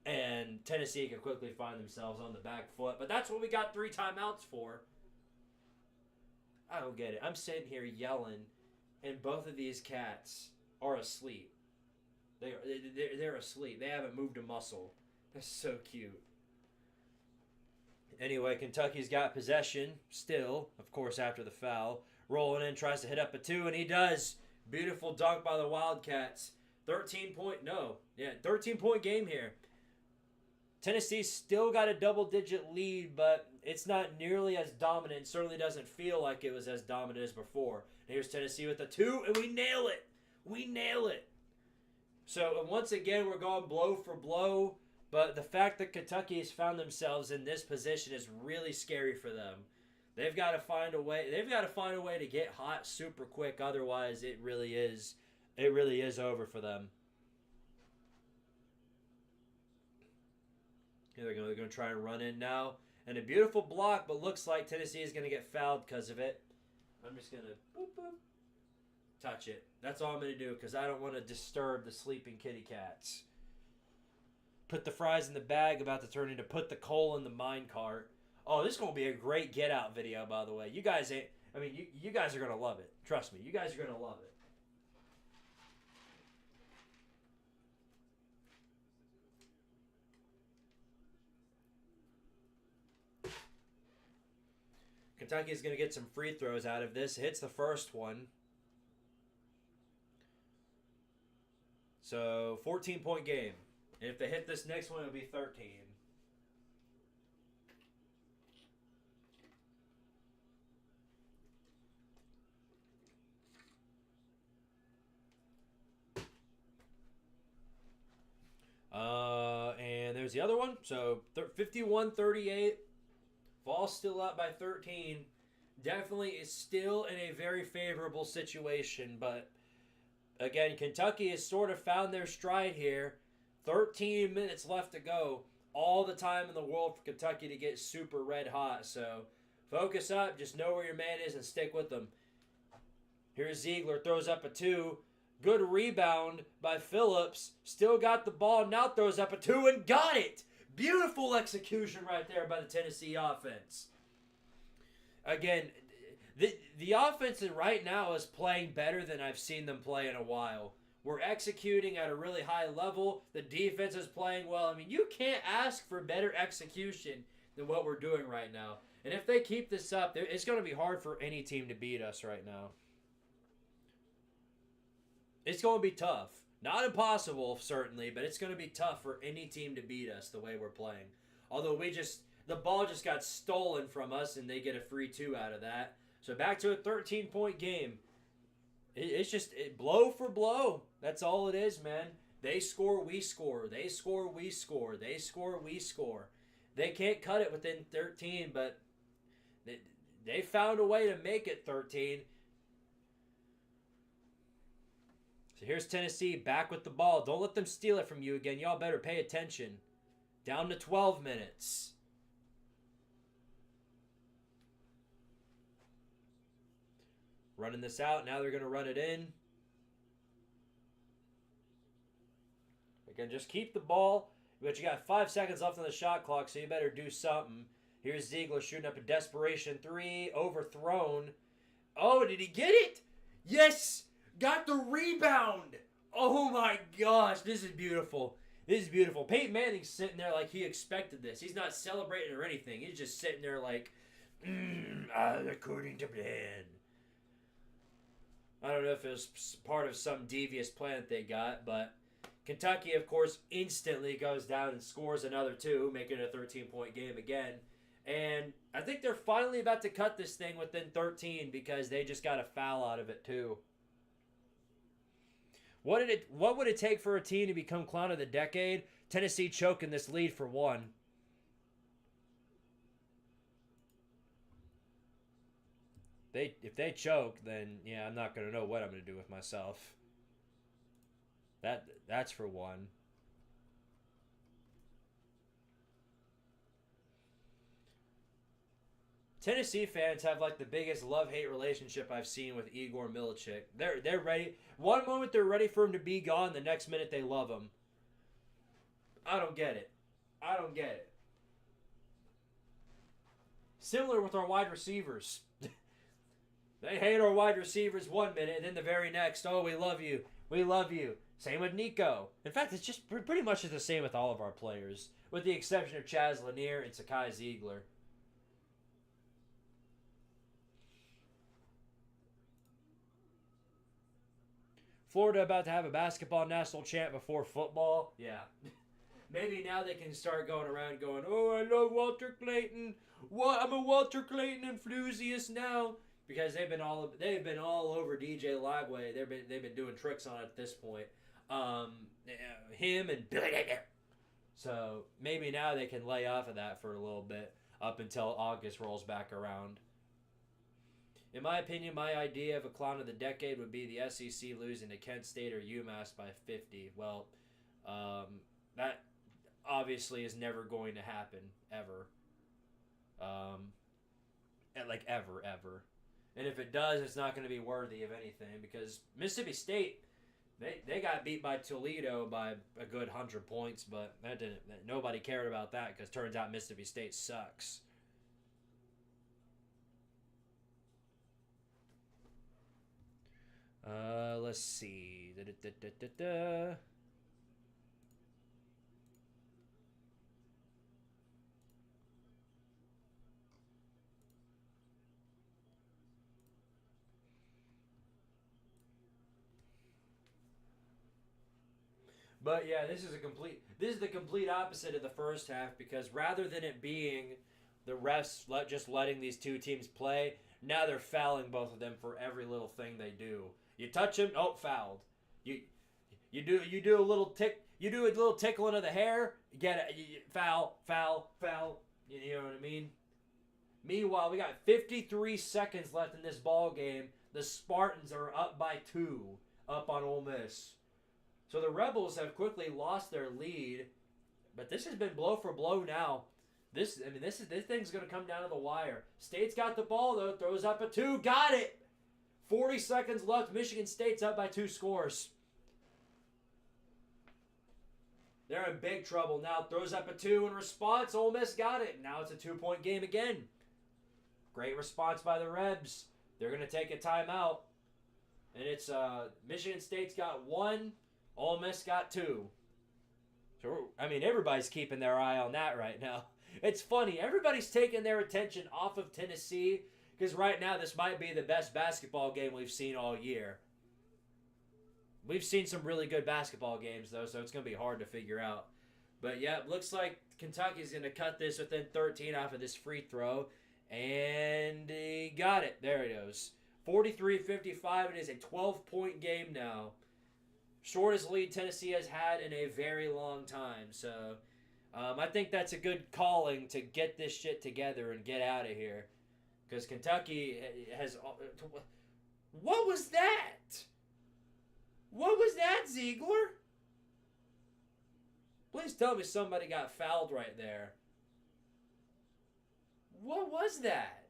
And Tennessee could quickly find themselves on the back foot. But that's what we got 3 timeouts for. I don't get it. I'm sitting here yelling, and both of these cats are asleep. They're asleep. They haven't moved a muscle. That's so cute. Anyway, Kentucky's got possession still, of course, after the foul. Rolling in, tries to hit up a 2, and he does. Beautiful dunk by the Wildcats. 13-point game here. Tennessee's still got a double-digit lead, but it's not nearly as dominant. It certainly doesn't feel like it was as dominant as before. And here's Tennessee with the 2, and we nail it. We nail it. So, once again, we're going blow for blow. But the fact that Kentucky has found themselves in this position is really scary for them. They've got to find a way. They've got to find a way to get hot super quick. Otherwise, it really is over for them. Here they're going to try and run in now, and a beautiful block. But looks like Tennessee is going to get fouled because of it. I'm just going to boop boop touch it. That's all I'm going to do because I don't want to disturb the sleeping kitty cats. Put the fries in the bag, about to turn into put the coal in the mine cart. Oh, this is going to be a great get out video, by the way. You guys you guys are going to love it. Trust me, you guys are going to love it. Kentucky is going to get some free throws out of this. Hits the first one. So, 14-point game. And if they hit this next one, it'll be 13. And there's the other one. So 51-38. Ball still up by 13. Definitely is still in a very favorable situation. But again, Kentucky has sort of found their stride here. 13 minutes left to go. All the time in the world for Kentucky to get super red hot. So focus up. Just know where your man is and stick with them. Here's Ziegler. Throws up a 2. Good rebound by Phillips. Still got the ball. Now throws up a 2 and got it. Beautiful execution right there by the Tennessee offense. Again, the offense right now is playing better than I've seen them play in a while. We're executing at a really high level. The defense is playing well. I mean, you can't ask for better execution than what we're doing right now. And if they keep this up, it's going to be hard for any team to beat us right now. It's going to be tough. Not impossible, certainly, but it's going to be tough for any team to beat us the way we're playing. Although the ball just got stolen from us and they get a free 2 out of that. So back to a 13-point game. It's just blow for blow. That's all it is, man. They score, we score. They score, we score. They score, we score. They can't cut it within 13, but they found a way to make it 13. So here's Tennessee back with the ball. Don't let them steal it from you again. Y'all better pay attention. Down to 12 minutes. Running this out. Now they're going to run it in. Again, just keep the ball. But you got 5 seconds left on the shot clock, so you better do something. Here's Ziegler shooting up a desperation 3. Overthrown. Oh, did he get it? Yes! Got the rebound. Oh my gosh, this is beautiful. This is beautiful. Peyton Manning's sitting there like he expected this. He's not celebrating or anything. He's just sitting there like, according to plan. I don't know if it was part of some devious plan that they got, but Kentucky, of course, instantly goes down and scores another 2, making it a 13-point game again. And I think they're finally about to cut this thing within 13 because they just got a foul out of it too. What would it take for a team to become clown of the decade? Tennessee choking this lead for 1. If they choke, then yeah, I'm not gonna know what I'm gonna do with myself. That's for 1. Tennessee fans have like the biggest love-hate relationship I've seen with Igor Milicic. They're ready. One moment they're ready for him to be gone, the next minute they love him. I don't get it. I don't get it. Similar with our wide receivers. They hate our wide receivers 1 minute, and then the very next, oh, we love you. We love you. Same with Nico. In fact, it's just pretty much the same with all of our players, with the exception of Chaz Lanier and Sakai Ziegler. Florida about to have a basketball national chant before football. Yeah. Maybe now they can start going around going, oh, I love Walter Clayton. What? I'm a Walter Clayton enthusiast now. Because they've been all over DJ Lagway. They've been doing tricks on it at this point. Him and so maybe now they can lay off of that for a little bit up until August rolls back around. In my opinion, my idea of a clown of the decade would be the SEC losing to Kent State or UMass by 50. Well, that obviously is never going to happen, ever. Ever. And if it does, it's not going to be worthy of anything because Mississippi State, they got beat by Toledo by a good 100 points, but nobody cared about that because turns out Mississippi State sucks. Let's see. But yeah, this is the complete opposite of the first half because rather than it being the refs just letting these two teams play, now they're fouling both of them for every little thing they do. You touch him, oh, fouled. You do a little tickling of the hair, get it, foul. You know what I mean? Meanwhile, we got 53 seconds left in this ball game. The Spartans are up by 2, up on Ole Miss. So the Rebels have quickly lost their lead, but this has been blow for blow now. This thing's going to come down to the wire. State's got the ball, though. Throws up a 2. Got it! 40 seconds left. Michigan State's up by 2 scores. They're in big trouble now. Throws up a 2 in response. Ole Miss got it. Now it's a 2-point game again. Great response by the Rebs. They're going to take a timeout. And it's Michigan State's got 1. Ole Miss got 2. So, everybody's keeping their eye on that right now. It's funny. Everybody's taking their attention off of Tennessee because right now this might be the best basketball game we've seen all year. We've seen some really good basketball games, though, so it's going to be hard to figure out. But, yeah, it looks like Kentucky's going to cut this within 13 off of this free throw. And he got it. There it goes. 43-55. It is a 12-point game now. Shortest lead Tennessee has had in a very long time. So, I think that's a good calling to get this shit together and get out of here. Because Kentucky has... What was that? What was that, Ziegler? Please tell me somebody got fouled right there. What was that?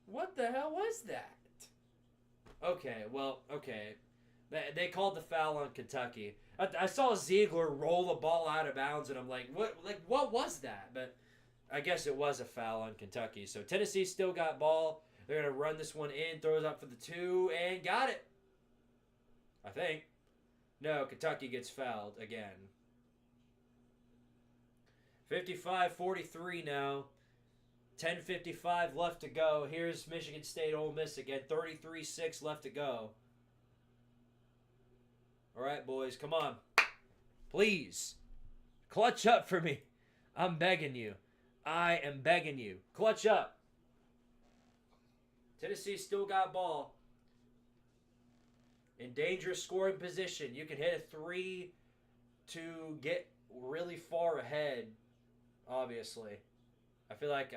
What the hell was that? Okay, well, okay. They called the foul on Kentucky. I saw Ziegler roll the ball out of bounds, and I'm like, what was that? But I guess it was a foul on Kentucky. So Tennessee still got ball. They're going to run this one in, throws up for the 2, and got it. I think. No, Kentucky gets fouled again. 55-43 now. 10:55 left to go. Here's Michigan State Ole Miss again. 33-6 left to go. All right, boys, come on. Please. Clutch up for me. I'm begging you. I am begging you. Clutch up. Tennessee still got ball. In dangerous scoring position. You can hit a 3 to get really far ahead, obviously. I feel like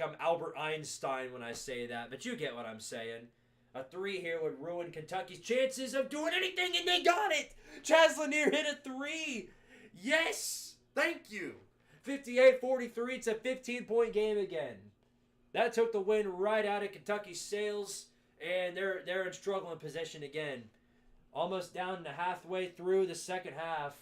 I'm Albert Einstein when I say that, but you get what I'm saying. A 3 here would ruin Kentucky's chances of doing anything, and they got it! Chaz Lanier hit a 3! Yes! Thank you! 58-43, it's a 15-point game again. That took the wind right out of Kentucky's sails, and they're in struggling position again. Almost down to halfway through the second half.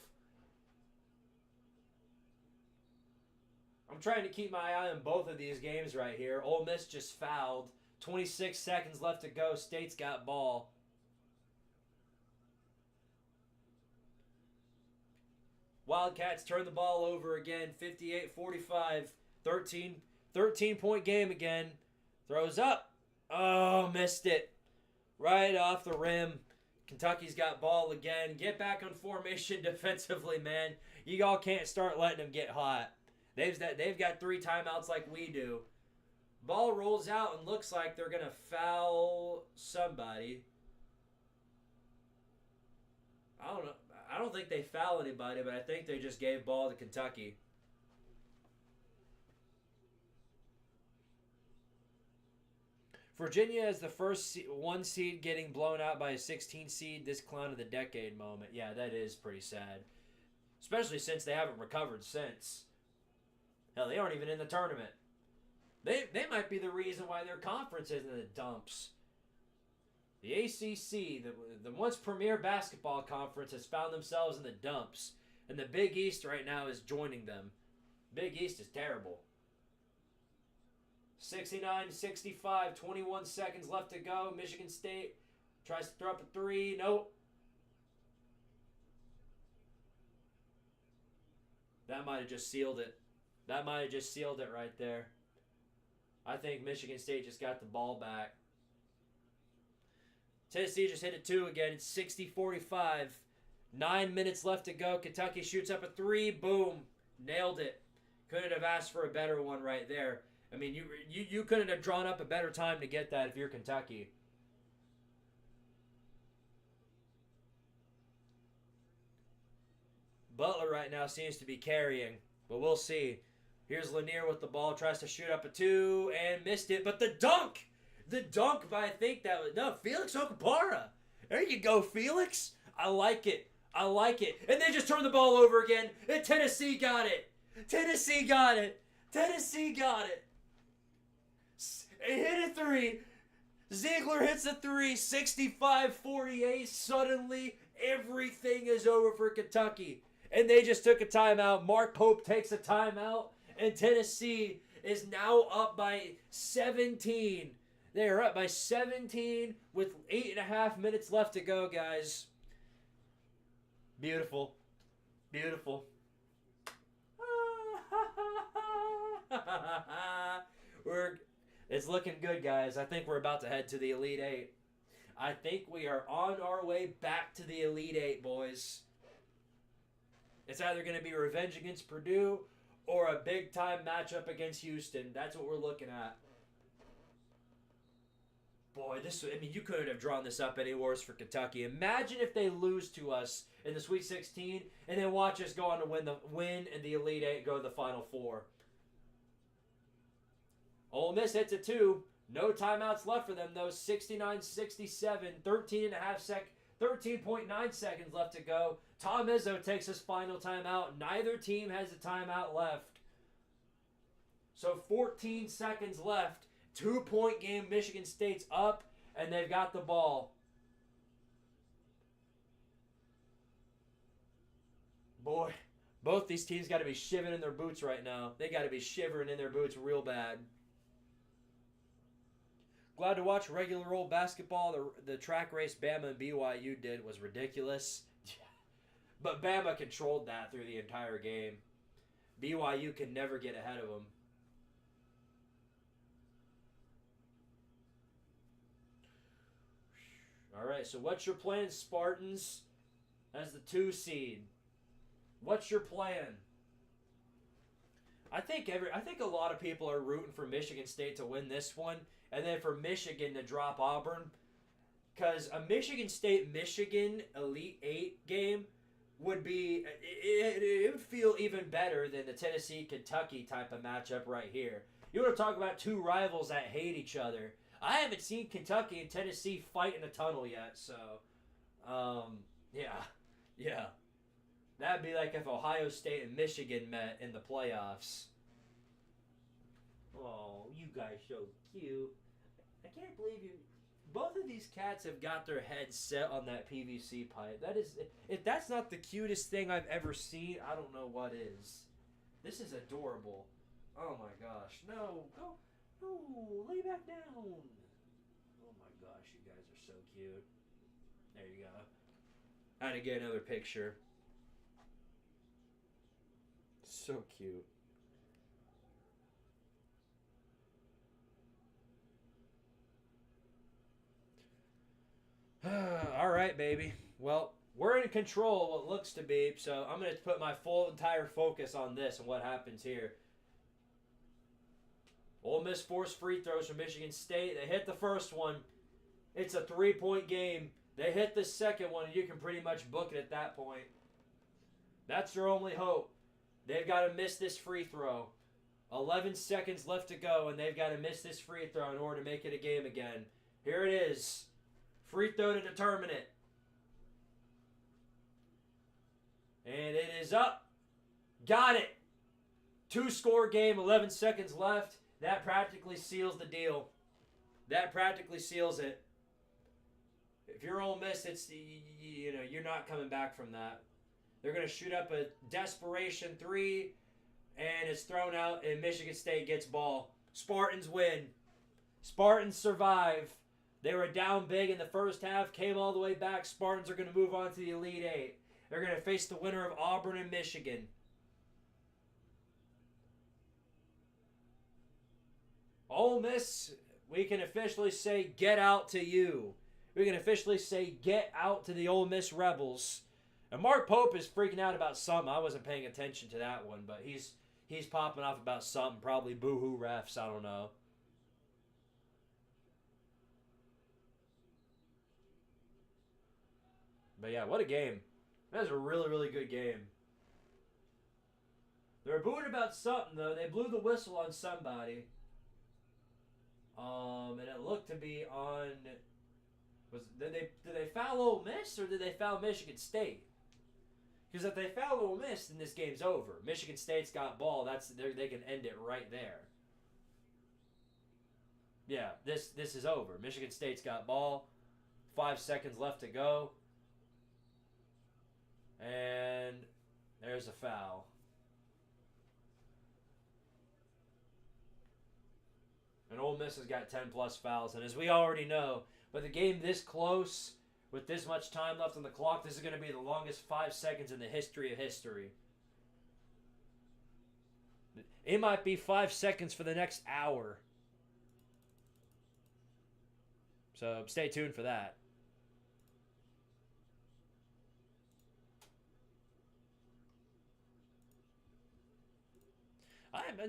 I'm trying to keep my eye on both of these games right here. Ole Miss just fouled. 26 seconds left to go. State's got ball. Wildcats turn the ball over again. 58-45. 13-point game again. Throws up. Oh, missed it. Right off the rim. Kentucky's got ball again. Get back on formation defensively, man. You all can't start letting them get hot. They've got 3 timeouts like we do. Ball rolls out and looks like they're going to foul somebody. I don't know. I don't think they foul anybody, but I think they just gave ball to Kentucky. Virginia is the first 1 seed getting blown out by a 16 seed. This clown of the decade moment. Yeah, that is pretty sad. Especially since they haven't recovered since. Hell, they aren't even in the tournament. They might be the reason why their conference is in the dumps. The ACC, the once premier basketball conference, has found themselves in the dumps. And the Big East right now is joining them. Big East is terrible. 69-65, 21 seconds left to go. Michigan State tries to throw up a 3. Nope. That might have just sealed it. That might have just sealed it right there. I think Michigan State just got the ball back. Tennessee just hit a 2 again. It's 60-45. 9 minutes left to go. Kentucky shoots up a 3. Boom. Nailed it. Couldn't have asked for a better one right there. I mean, you couldn't have drawn up a better time to get that if you're Kentucky. Butler right now seems to be carrying, but we'll see. Here's Lanier with the ball, tries to shoot up a 2 and missed it, but the dunk! The dunk by, I think that was, no, Felix Okpara. There you go, Felix. I like it. I like it. And they just turned the ball over again, and Tennessee got it. Tennessee got it. Tennessee got it. It hit a 3. Ziegler hits a 3, 65-48. Suddenly, everything is over for Kentucky. And they just took a timeout. Mark Pope takes a timeout. And Tennessee is now up by 17. They are up by 17 with 8.5 minutes left to go, guys. Beautiful. Beautiful. It's looking good, guys. I think we're about to head to the Elite Eight. I think we are on our way back to the Elite Eight, boys. It's either going to be revenge against Purdue or a big-time matchup against Houston. That's what we're looking at. Boy, you couldn't have drawn this up any worse for Kentucky. Imagine if they lose to us in the Sweet 16 and then watch us go on to win in the Elite Eight and go to the Final Four. Ole Miss hits a 2. No timeouts left for them, though. 69-67, 13.9 seconds left to go. Tom Izzo takes his final timeout. Neither team has a timeout left. So 14 seconds left. 2-point game. Michigan State's up, and they've got the ball. Boy, both these teams got to be shivering in their boots right now. They got to be shivering in their boots real bad. Glad to watch regular old basketball. The track race Bama and BYU did was ridiculous. But Bama controlled that through the entire game. BYU can never get ahead of them. All right, so what's your plan, Spartans, as the 2 seed? What's your plan? I think a lot of people are rooting for Michigan State to win this one, and then for Michigan to drop Auburn, because a Michigan State-Michigan Elite Eight game would be it would feel even better than the Tennessee-Kentucky type of matchup right here. You want to talk about 2 rivals that hate each other? I haven't seen Kentucky and Tennessee fight in a tunnel yet, so yeah. That'd be like if Ohio State and Michigan met in the playoffs. Oh, you guys so cute. I can't believe you. Both of these cats have got their heads set on that PVC pipe. That is, if that's not the cutest thing I've ever seen, I don't know what is. This is adorable. Oh my gosh. No, go. No, lay back down. Oh my gosh, you guys are so cute. There you go. I had to get another picture. So cute. All right, baby. Well, we're in control of what looks to be, so I'm going to put my entire focus on this and what happens here. Ole Miss forced free throws from Michigan State. They hit the first one. It's a 3-point game. They hit the second one, and you can pretty much book it at that point. That's their only hope. They've got to miss this free throw. 11 seconds left to go, and they've got to miss this free throw in order to make it a game again. Here it is. Free throw to determine it. And it is up. Got it. 2-score game, 11 seconds left. That practically seals the deal. That practically seals it. If you're Ole Miss, you're not coming back from that. They're going to shoot up a desperation 3, and it's thrown out, and Michigan State gets ball. Spartans win. Spartans survive. They were down big in the first half, came all the way back. Spartans are going to move on to the Elite Eight. They're going to face the winner of Auburn and Michigan. Ole Miss, we can officially say get out to you. We can officially say get out to the Ole Miss Rebels. And Mark Pope is freaking out about something. I wasn't paying attention to that one, but he's popping off about something. Probably boo-hoo refs. I don't know. But yeah, what a game. That was a really, really good game. They were booing about something, though. They blew the whistle on somebody. And it looked to be on... Did they foul Ole Miss, or did they foul Michigan State? Because if they foul Ole Miss, then this game's over. Michigan State's got ball. They can end it right there. Yeah, this is over. Michigan State's got ball. 5 seconds left to go. And there's a foul. And Ole Miss has got 10-plus fouls. And as we already know, with a game this close, with this much time left on the clock, this is going to be the longest 5 seconds in the history of history. It might be 5 seconds for the next hour. So stay tuned for that.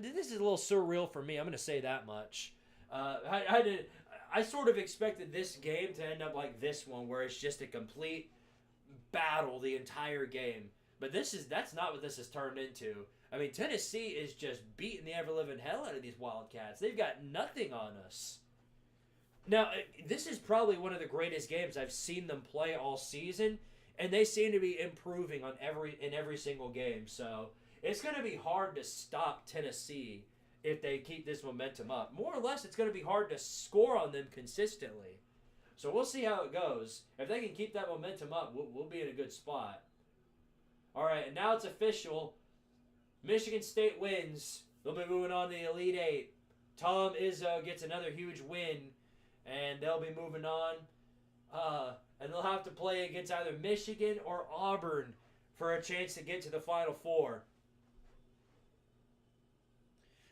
This is a little surreal for me. I'm going to say that much. I sort of expected this game to end up like this one, where it's just a complete battle the entire game. But that's not what this has turned into. I mean, Tennessee is just beating the ever-living hell out of these Wildcats. They've got nothing on us. Now, this is probably one of the greatest games I've seen them play all season, and they seem to be improving in every single game. So it's going to be hard to stop Tennessee if they keep this momentum up. More or less, it's going to be hard to score on them consistently. So we'll see how it goes. If they can keep that momentum up, we'll be in a good spot. All right, and now it's official. Michigan State wins. They'll be moving on to the Elite Eight. Tom Izzo gets another huge win, and they'll be moving on. And they'll have to play against either Michigan or Auburn for a chance to get to the Final Four.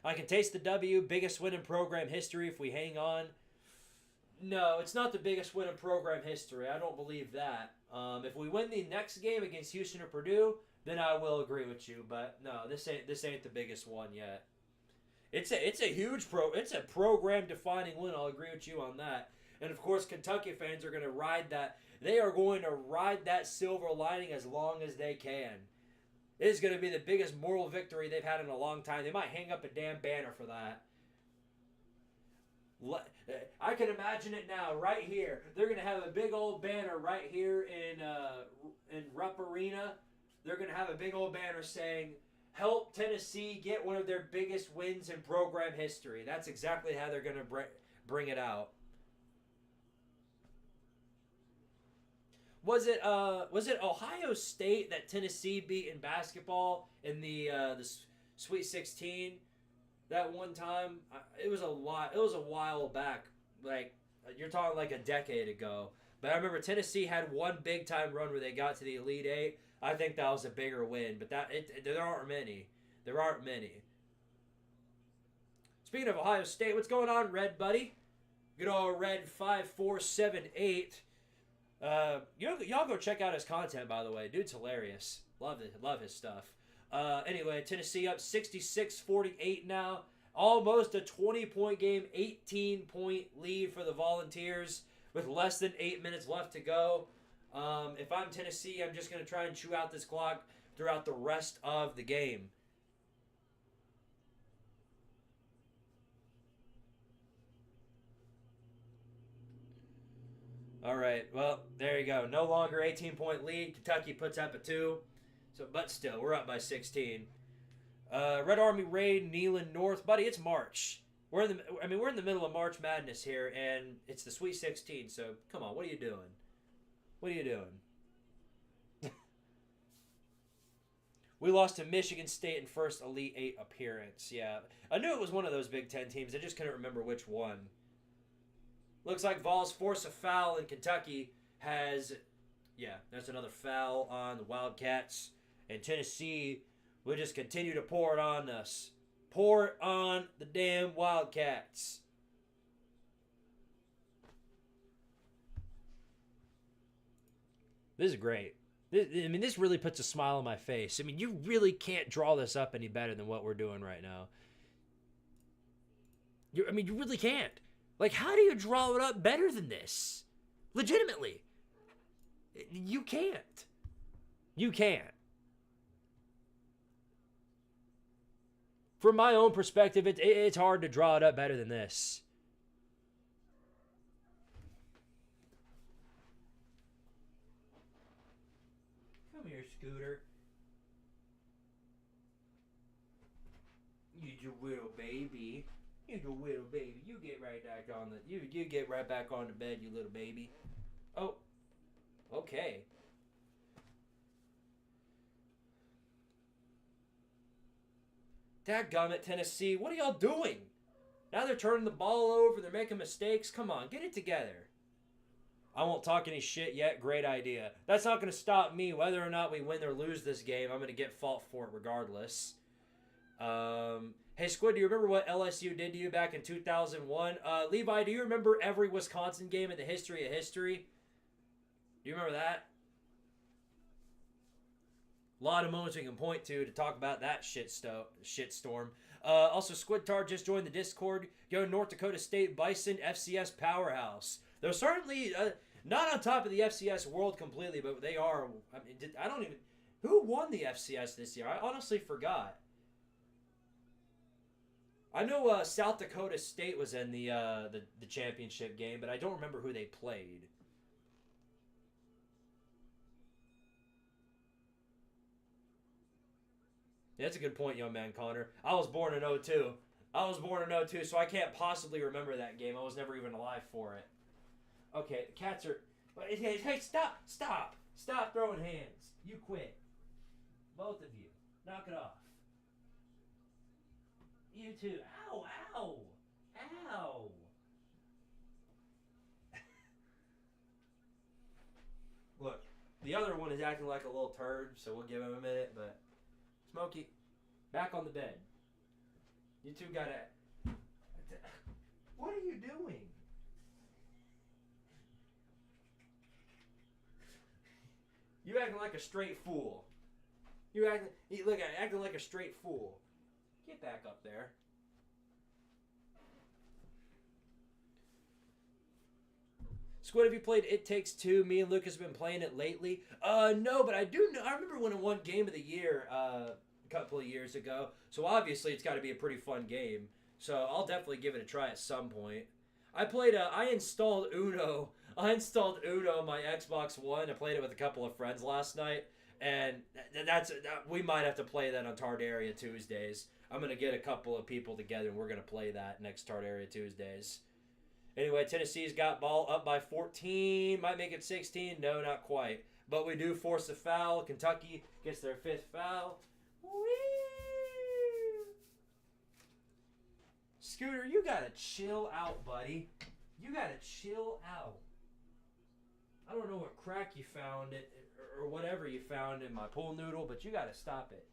I can taste the W, biggest win in program history if we hang on. No, it's not the biggest win in program history. I don't believe that. If we win the next game against Houston or Purdue, then I will agree with you. But no, this ain't the biggest one yet. It's a huge it's a program defining win. I'll agree with you on that. And of course, Kentucky fans are going to ride that. They are going to ride that silver lining as long as they can. It is going to be the biggest moral victory they've had in a long time. They might hang up a damn banner for that. I can imagine it now, right here. They're going to have a big old banner right here in Rupp Arena. They're going to have a big old banner saying, "Help Tennessee get one of their biggest wins in program history." That's exactly how they're going to bring it out. Was it Ohio State that Tennessee beat in basketball in the Sweet 16 that one time? It was a while back. Like, you're talking like a decade ago. But I remember Tennessee had one big time run where they got to the Elite Eight. I think that was a bigger win, but there aren't many. There aren't many. Speaking of Ohio State, what's going on, Red buddy? Good old Red 5478. Y'all go check out his content, by the way. Dude's hilarious. Love his stuff. Anyway, Tennessee up 66-48 now. Almost a 20-point game, 18-point lead for the Volunteers with less than 8 minutes left to go. If I'm Tennessee, I'm just going to try and chew out this clock throughout the rest of the game. All right, well, there you go. No longer 18-point lead. Kentucky puts up a 2. But still, we're up by 16. Red Army raid, Neyland North, buddy. It's March. We're in the middle of March Madness here, and it's the Sweet 16. So come on, what are you doing? What are you doing? We lost to Michigan State in first Elite Eight appearance. Yeah, I knew it was one of those Big Ten teams. I just couldn't remember which one. Looks like Vols force a foul, and Kentucky has, that's another foul on the Wildcats. And Tennessee will just continue to pour it on us. Pour it on the damn Wildcats. This is great. This really puts a smile on my face. I mean, you really can't draw this up any better than what we're doing right now. You really can't. Like, how do you draw it up better than this? Legitimately. You can't. You can't. From my own perspective, it's hard to draw it up better than this. Come here, Scooter. You little baby. You little baby. You get right back on the you get right back on the bed, you little baby. Oh. Okay. Dadgummit, Tennessee. What are y'all doing? Now they're turning the ball over. They're making mistakes. Come on, get it together. I won't talk any shit yet. Great idea. That's not going to stop me. Whether or not we win or lose this game, I'm going to get fault for it regardless. Hey, Squid, do you remember what LSU did to you back in 2001? Levi, do you remember every Wisconsin game in the history of history? Do you remember that? A lot of moments we can point to talk about that shitstorm. Also, Squidtard just joined the Discord. Go North Dakota State Bison FCS powerhouse. They're certainly not on top of the FCS world completely, but they are. I mean, I don't even. Who won the FCS this year? I honestly forgot. I know South Dakota State was in the championship game, but I don't remember who they played. Yeah, that's a good point, young man Connor. I was born in '02. So I can't possibly remember that game. I was never even alive for it. Okay, the cats are... Hey, stop throwing hands. You quit. Both of you. Knock it off. You too. Ow. Look, the other one is acting like a little turd, so we'll give him a minute, but... Smokey, back on the bed. You two gotta... What are you doing? You acting like a straight fool. Acting like a straight fool. Get back up there. Squid, have you played It Takes Two? Me and Lucas have been playing it lately. No, but I do know. I remember when it won Game of the Year a couple of years ago. So obviously it's got to be a pretty fun game. So I'll definitely give it a try at some point. I installed Uno. I installed Uno on my Xbox One. I played it with a couple of friends last night. And we might have to play that on Tardaria Tuesdays. I'm going to get a couple of people together and we're going to play that next Tardaria Tuesdays. Anyway, Tennessee's got ball up by 14. Might make it 16. No, not quite. But we do force a foul. Kentucky gets their 5th foul. Whee! Scooter, you got to chill out, buddy. You got to chill out. I don't know what crack you found or whatever you found in my pool noodle, but you got to stop it.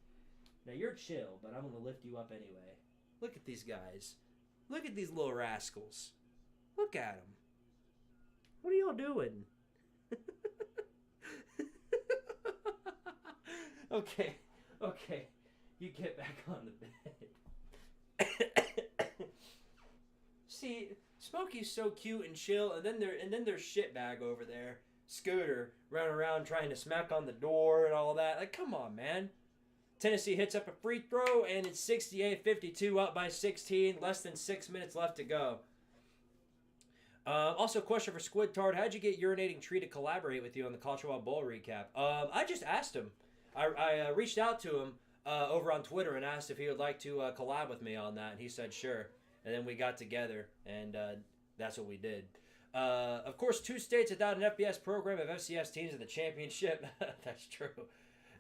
Now, you're chill, but I'm going to lift you up anyway. Look at these guys. Look at these little rascals. Look at them. What are y'all doing? Okay. You get back on the bed. See, Smokey's so cute and chill, and then there's shitbag over there, Scooter, running around trying to smack on the door and all that. Like, come on, man. Tennessee hits up a free throw, and it's 68-52, up by 16. Less than 6 minutes left to go. Also, question for Squidtard. How'd you get Urinating Tree to collaborate with you on the College Football Bowl recap? I just asked him. I reached out to him over on Twitter and asked if he would like to collab with me on that, and he said sure. And then we got together, and that's what we did. Of course, 2 states without an FBS program have FCS teams in the championship. That's true.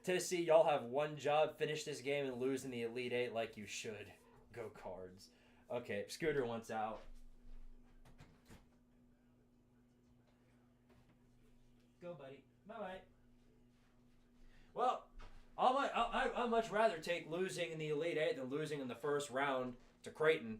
Tennessee, y'all have one job. Finish this game and lose in the Elite Eight like you should. Go Cards. Okay, Scooter wants out. Go, buddy. Bye-bye. Well, I'd much rather take losing in the Elite Eight than losing in the first round to Creighton.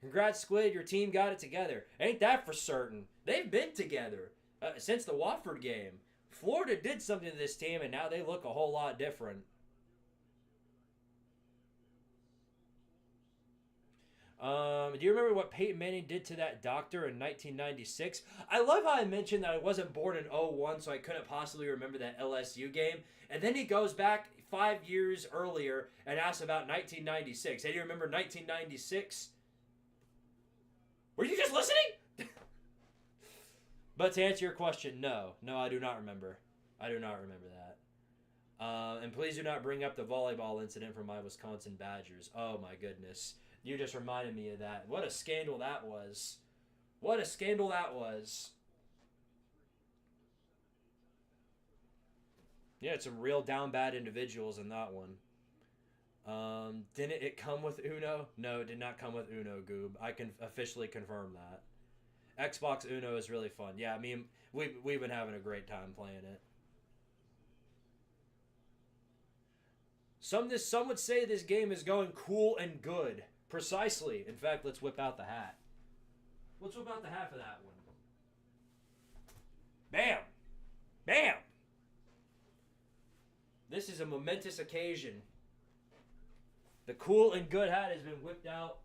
Congrats, Squid. Your team got it together. Ain't that for certain? They've been together since the Wofford game. Florida did something to this team, and now they look a whole lot different. Do you remember what Peyton Manning did to that doctor in 1996? I love how I mentioned that I wasn't born in 01, so I couldn't possibly remember that LSU game. And then he goes back 5 years earlier and asks about 1996. Hey, do you remember 1996? Were you just listening? But to answer your question, no. No, I do not remember. I do not remember that. And please do not bring up the volleyball incident from my Wisconsin Badgers. Oh, my goodness. You just reminded me of that. What a scandal that was. What a scandal that was. Yeah, it's some real down bad individuals in that one. Didn't it come with Uno? No, it did not come with Uno, Goob. I can officially confirm that. Xbox Uno is really fun. Yeah, I mean, we've been having a great time playing it. Some would say this game is going cool and good. Precisely. In fact, let's whip out the hat. Let's whip out the hat for that one. Bam! Bam! This is a momentous occasion. The cool and good hat has been whipped out.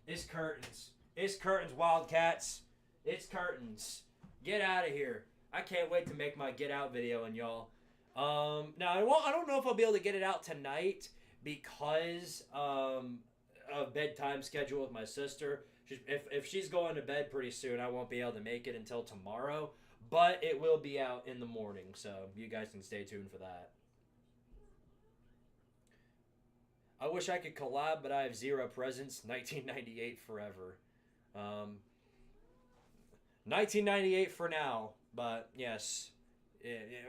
It's curtains. It's curtains, Wildcats. It's curtains. Get out of here. I can't wait to make my get out video on y'all. Now, I don't know if I'll be able to get it out tonight because of bedtime schedule with my sister. If she's going to bed pretty soon, I won't be able to make it until tomorrow. But it will be out in the morning, so you guys can stay tuned for that. I wish I could collab, but I have zero presence. 1998 forever. 1998 for now, but yes.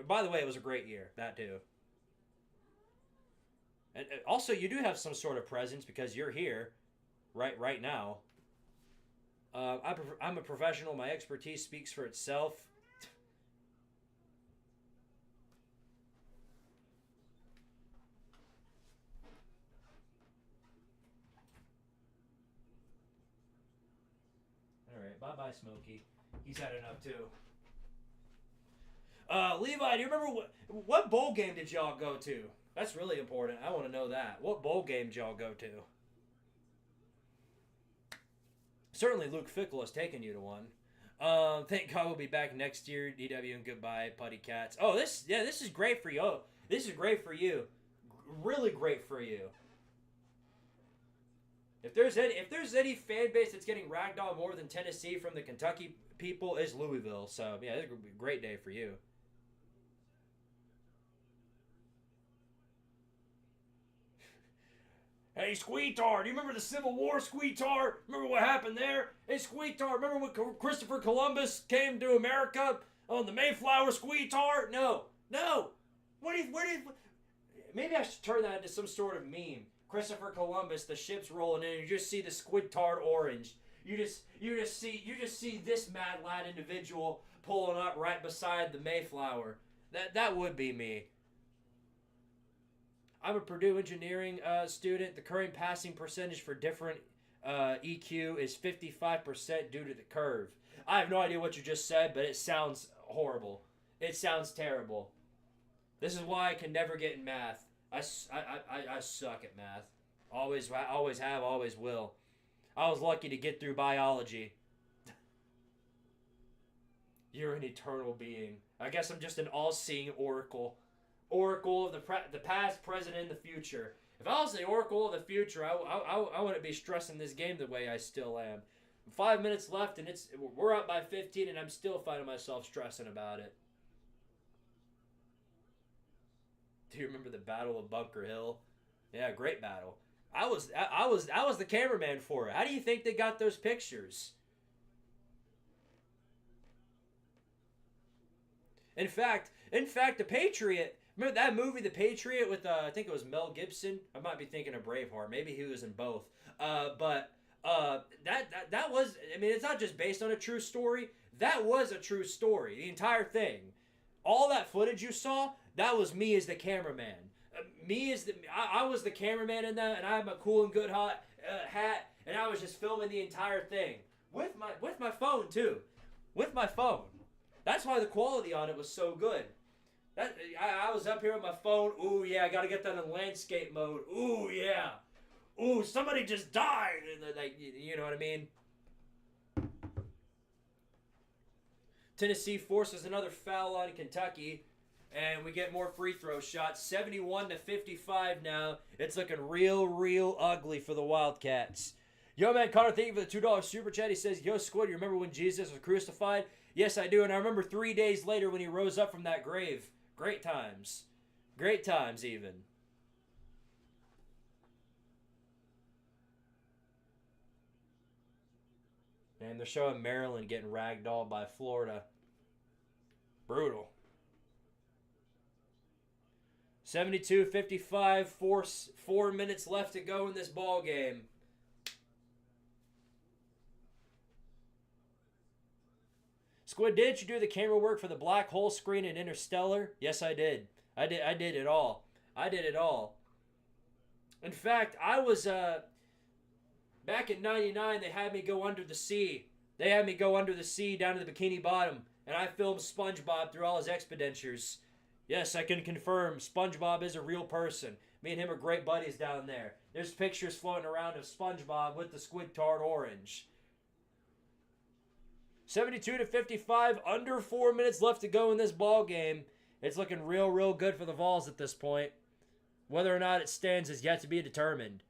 By the way, it was a great year. That too. And also, you do have some sort of presence because you're here, right now. I'm a professional. My expertise speaks for itself. Alright, bye-bye, Smokey. He's had enough, too. Levi, do you remember what bowl game did y'all go to? That's really important. I want to know that. What bowl game did y'all go to? Certainly Luke Fickle has taken you to one. Thank God we'll be back next year. DW and goodbye, Putty Cats. Oh, this is great for you. Oh, this is great for you. Really great for you. If there's any fan base that's getting ragdolled more than Tennessee from the Kentucky people, is Louisville. So yeah, it's gonna be a great day for you. Hey, Squidtard, do you remember the Civil War, Squidtard? Remember what happened there? Hey, Squidtard, remember when Christopher Columbus came to America on the Mayflower, Squidtard? No. Maybe I should turn that into some sort of meme. Christopher Columbus, the ship's rolling in, and you just see the Squidtard orange. You just see this mad lad individual pulling up right beside the Mayflower. That would be me. I'm a Purdue engineering student. The current passing percentage for different EQ is 55% due to the curve. I have no idea what you just said, but it sounds horrible. It sounds terrible. This is why I can never get in math. I suck at math. Always have, always will. I was lucky to get through biology. You're an eternal being. I guess I'm just an all-seeing oracle. Oracle of the past, present, and the future. If I was the oracle of the future, I wouldn't be stressing this game the way I still am. 5 minutes left, and we're up by 15, and I'm still finding myself stressing about it. Do you remember the Battle of Bunker Hill? Yeah, great battle. I was the cameraman for it. How do you think they got those pictures? In fact, The Patriot. Remember that movie, The Patriot, with I think it was Mel Gibson. I might be thinking of Braveheart. Maybe he was in both. But that was. I mean, it's not just based on a true story. That was a true story. The entire thing, all that footage you saw, that was me as the cameraman. I was the cameraman in that, and I had my cool and good hot hat, and I was just filming the entire thing with my phone too, with my phone. That's why the quality on it was so good. I was up here with my phone. Ooh yeah, I gotta get that in landscape mode. Ooh yeah. Ooh, somebody just died. Like, you know what I mean? Tennessee forces another foul on Kentucky. And we get more free throw shots. 71-55 now. It's looking real ugly for the Wildcats. Yo, man, Connor, thank you for the $2 super chat. He says, yo, Squid, you remember when Jesus was crucified? Yes, I do. And I remember 3 days later when he rose up from that grave. Great times. Great times, even. Man, they're showing Maryland getting ragdolled by Florida. Brutal. 72-55, 4 minutes left to go in this ball game. Squid, didn't you do the camera work for the black hole screen in Interstellar? Yes, I did. I did it all. I did it all. In fact, I was back in '99. They had me go under the sea. They had me go under the sea down to the Bikini Bottom, and I filmed SpongeBob through all his expenditures. Yes, I can confirm SpongeBob is a real person. Me and him are great buddies down there. There's pictures floating around of SpongeBob with the Squidtard orange. 72-55, under 4 minutes left to go in this ball game. It's looking real good for the Vols at this point. Whether or not it stands is yet to be determined.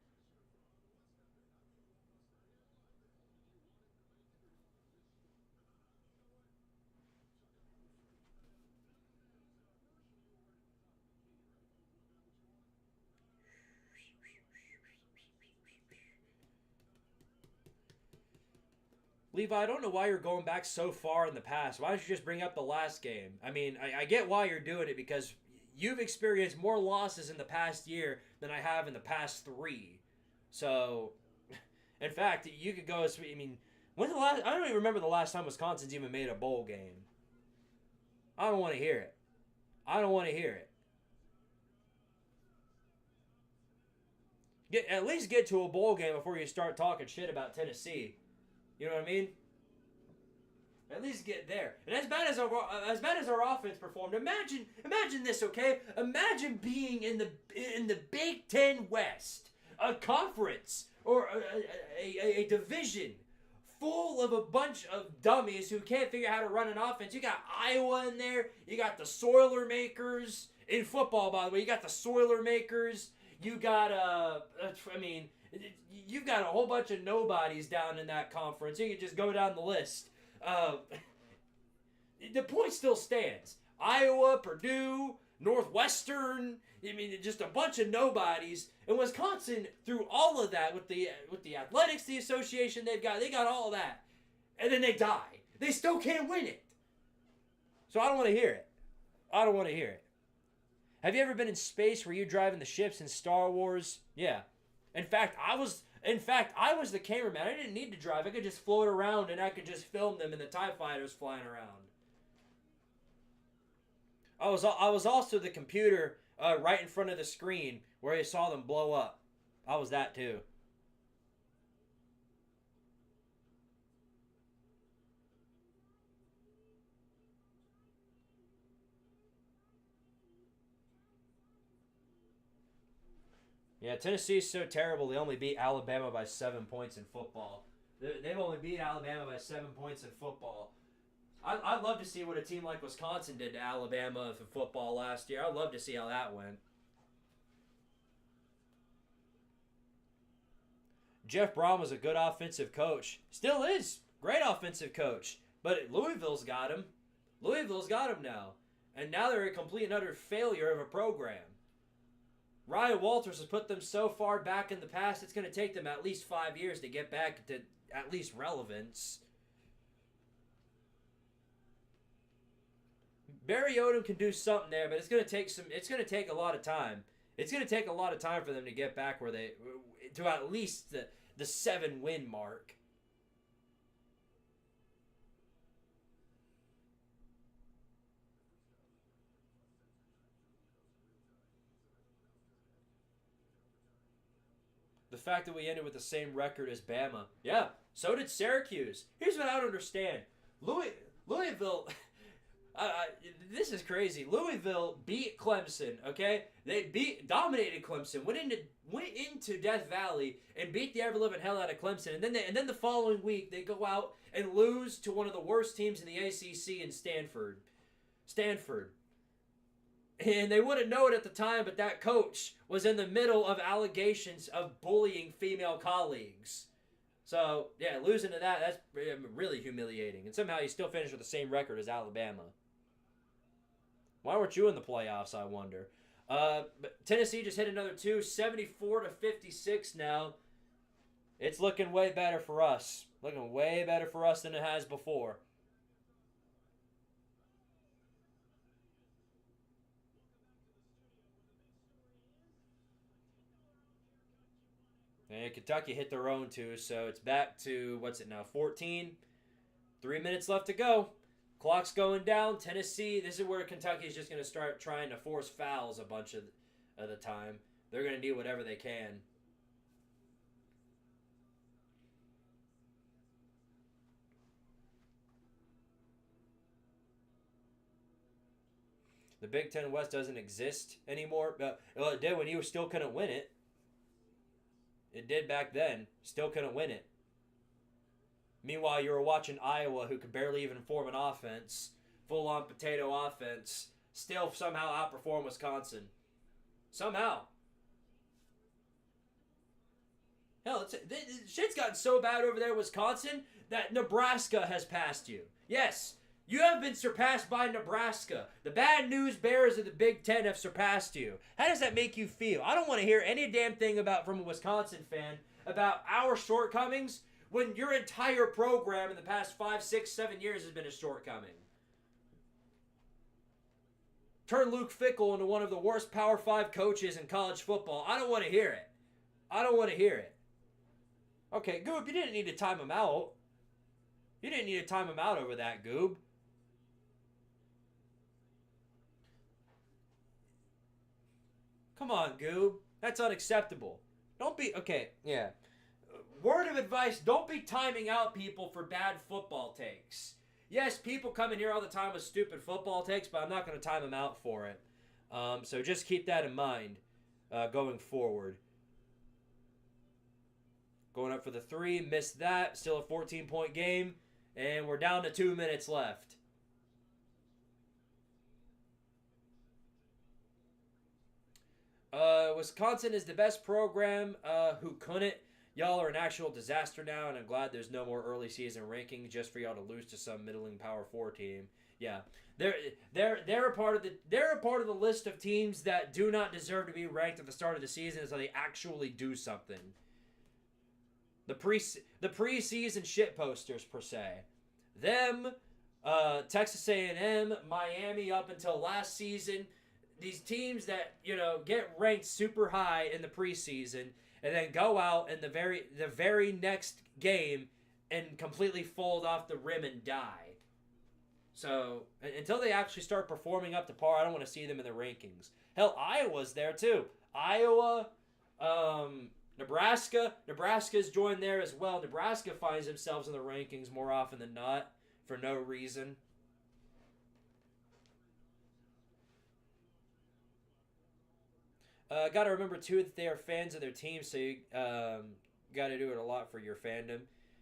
Levi, I don't know why you're going back so far in the past. Why don't you just bring up the last game? I mean, I get why you're doing it because you've experienced more losses in the past year than I have in the past 3. So, in fact, you could go. I mean, when's the last? I don't even remember the last time Wisconsin's even made a bowl game. I don't want to hear it. I don't want to hear it. At least get to a bowl game before you start talking shit about Tennessee. You know what I mean? At least get there. And as bad as our offense performed, imagine this, okay? Imagine being in the Big Ten West, a conference or a division full of a bunch of dummies who can't figure out how to run an offense. You got Iowa in there. You got the Soilermakers in football, by the way. You got the Soilermakers. You got you've got a whole bunch of nobodies down in that conference. You can just go down the list. The point still stands. Iowa, Purdue, Northwestern. I mean, just a bunch of nobodies. And Wisconsin, through all of that, with the athletics, the association they got all of that. And then they die. They still can't win it. So I don't want to hear it. I don't want to hear it. Have you ever been in space where you're driving the ships in Star Wars? Yeah. In fact, I was the cameraman. I didn't need to drive. I could just float around and I could just film them and the TIE fighters flying around. I was also the computer right in front of the screen where you saw them blow up. I was that too. Yeah, Tennessee's so terrible they only beat Alabama by 7 points in football. They've only beat Alabama by 7 points in football. I'd love to see what a team like Wisconsin did to Alabama for football last year. I'd love to see how that went. Jeff Brom was a good offensive coach. Still is. Great offensive coach. But Louisville's got him. Louisville's got him now. And now they're a complete and utter failure of a program. Ryan Walters has put them so far back in the past, it's going to take them at least 5 years to get back to at least relevance. Barry Odom can do something there, but it's going to take a lot of time. It's going to take a lot of time for them to get back to at least the 7-win mark. The fact that we ended with the same record as Bama. Yeah, so did Syracuse. Here's what I don't understand. Louisville, this is crazy. Louisville beat Clemson, okay? They dominated Clemson, went into Death Valley and beat the ever-living hell out of Clemson. And then the following week, they go out and lose to one of the worst teams in the ACC in Stanford. And they wouldn't know it at the time, but that coach was in the middle of allegations of bullying female colleagues. So, yeah, losing to that, that's really humiliating. And somehow you still finish with the same record as Alabama. Why weren't you in the playoffs, I wonder? But Tennessee just hit another 2, 74-56 now. It's looking way better for us. Looking way better for us than it has before. And Kentucky hit their own too, so it's back to, 14? 3 minutes left to go. Clock's going down. Tennessee, this is where Kentucky's just going to start trying to force fouls a bunch of the time. They're going to do whatever they can. The Big Ten West doesn't exist anymore. Well, it did when you still couldn't win it. It did back then. Still couldn't win it. Meanwhile, you were watching Iowa, who could barely even form an offense, full-on potato offense, still somehow outperform Wisconsin. Somehow. Hell, shit's gotten so bad over there in Wisconsin that Nebraska has passed you. Yes, you have been surpassed by Nebraska. The bad news bears of the Big Ten have surpassed you. How does that make you feel? I don't want to hear any damn thing from a Wisconsin fan about our shortcomings when your entire program in the past 5, 6, 7 years has been a shortcoming. Turn Luke Fickell into one of the worst Power 5 coaches in college football. I don't want to hear it. I don't want to hear it. Okay, Goob, you didn't need to time him out. You didn't need to time him out over that, Goob. Come on, Goob. That's unacceptable. Don't be... Okay, yeah. Word of advice, don't be timing out people for bad football takes. Yes, people come in here all the time with stupid football takes, but I'm not going to time them out for it. So just keep that in mind going forward. Going up for the 3, missed that. Still a 14-point game, and we're down to 2 minutes left. Wisconsin is the best program. Who couldn't? Y'all are an actual disaster now, and I'm glad there's no more early season ranking just for y'all to lose to some middling Power 4 team. Yeah, they're a part of the list of teams that do not deserve to be ranked at the start of the season until they actually do something. The preseason shit posters per se, them, Texas A&M, Miami up until last season. These teams that get ranked super high in the preseason and then go out in the very next game and completely fold off the rim and die. So until they actually start performing up to par, I don't want to see them in the rankings. Hell, Iowa's there too. Iowa, Nebraska's joined there as well. Nebraska finds themselves in the rankings more often than not for no reason. Got to remember, too, that they are fans of their team, so you got to do it a lot for your fandom.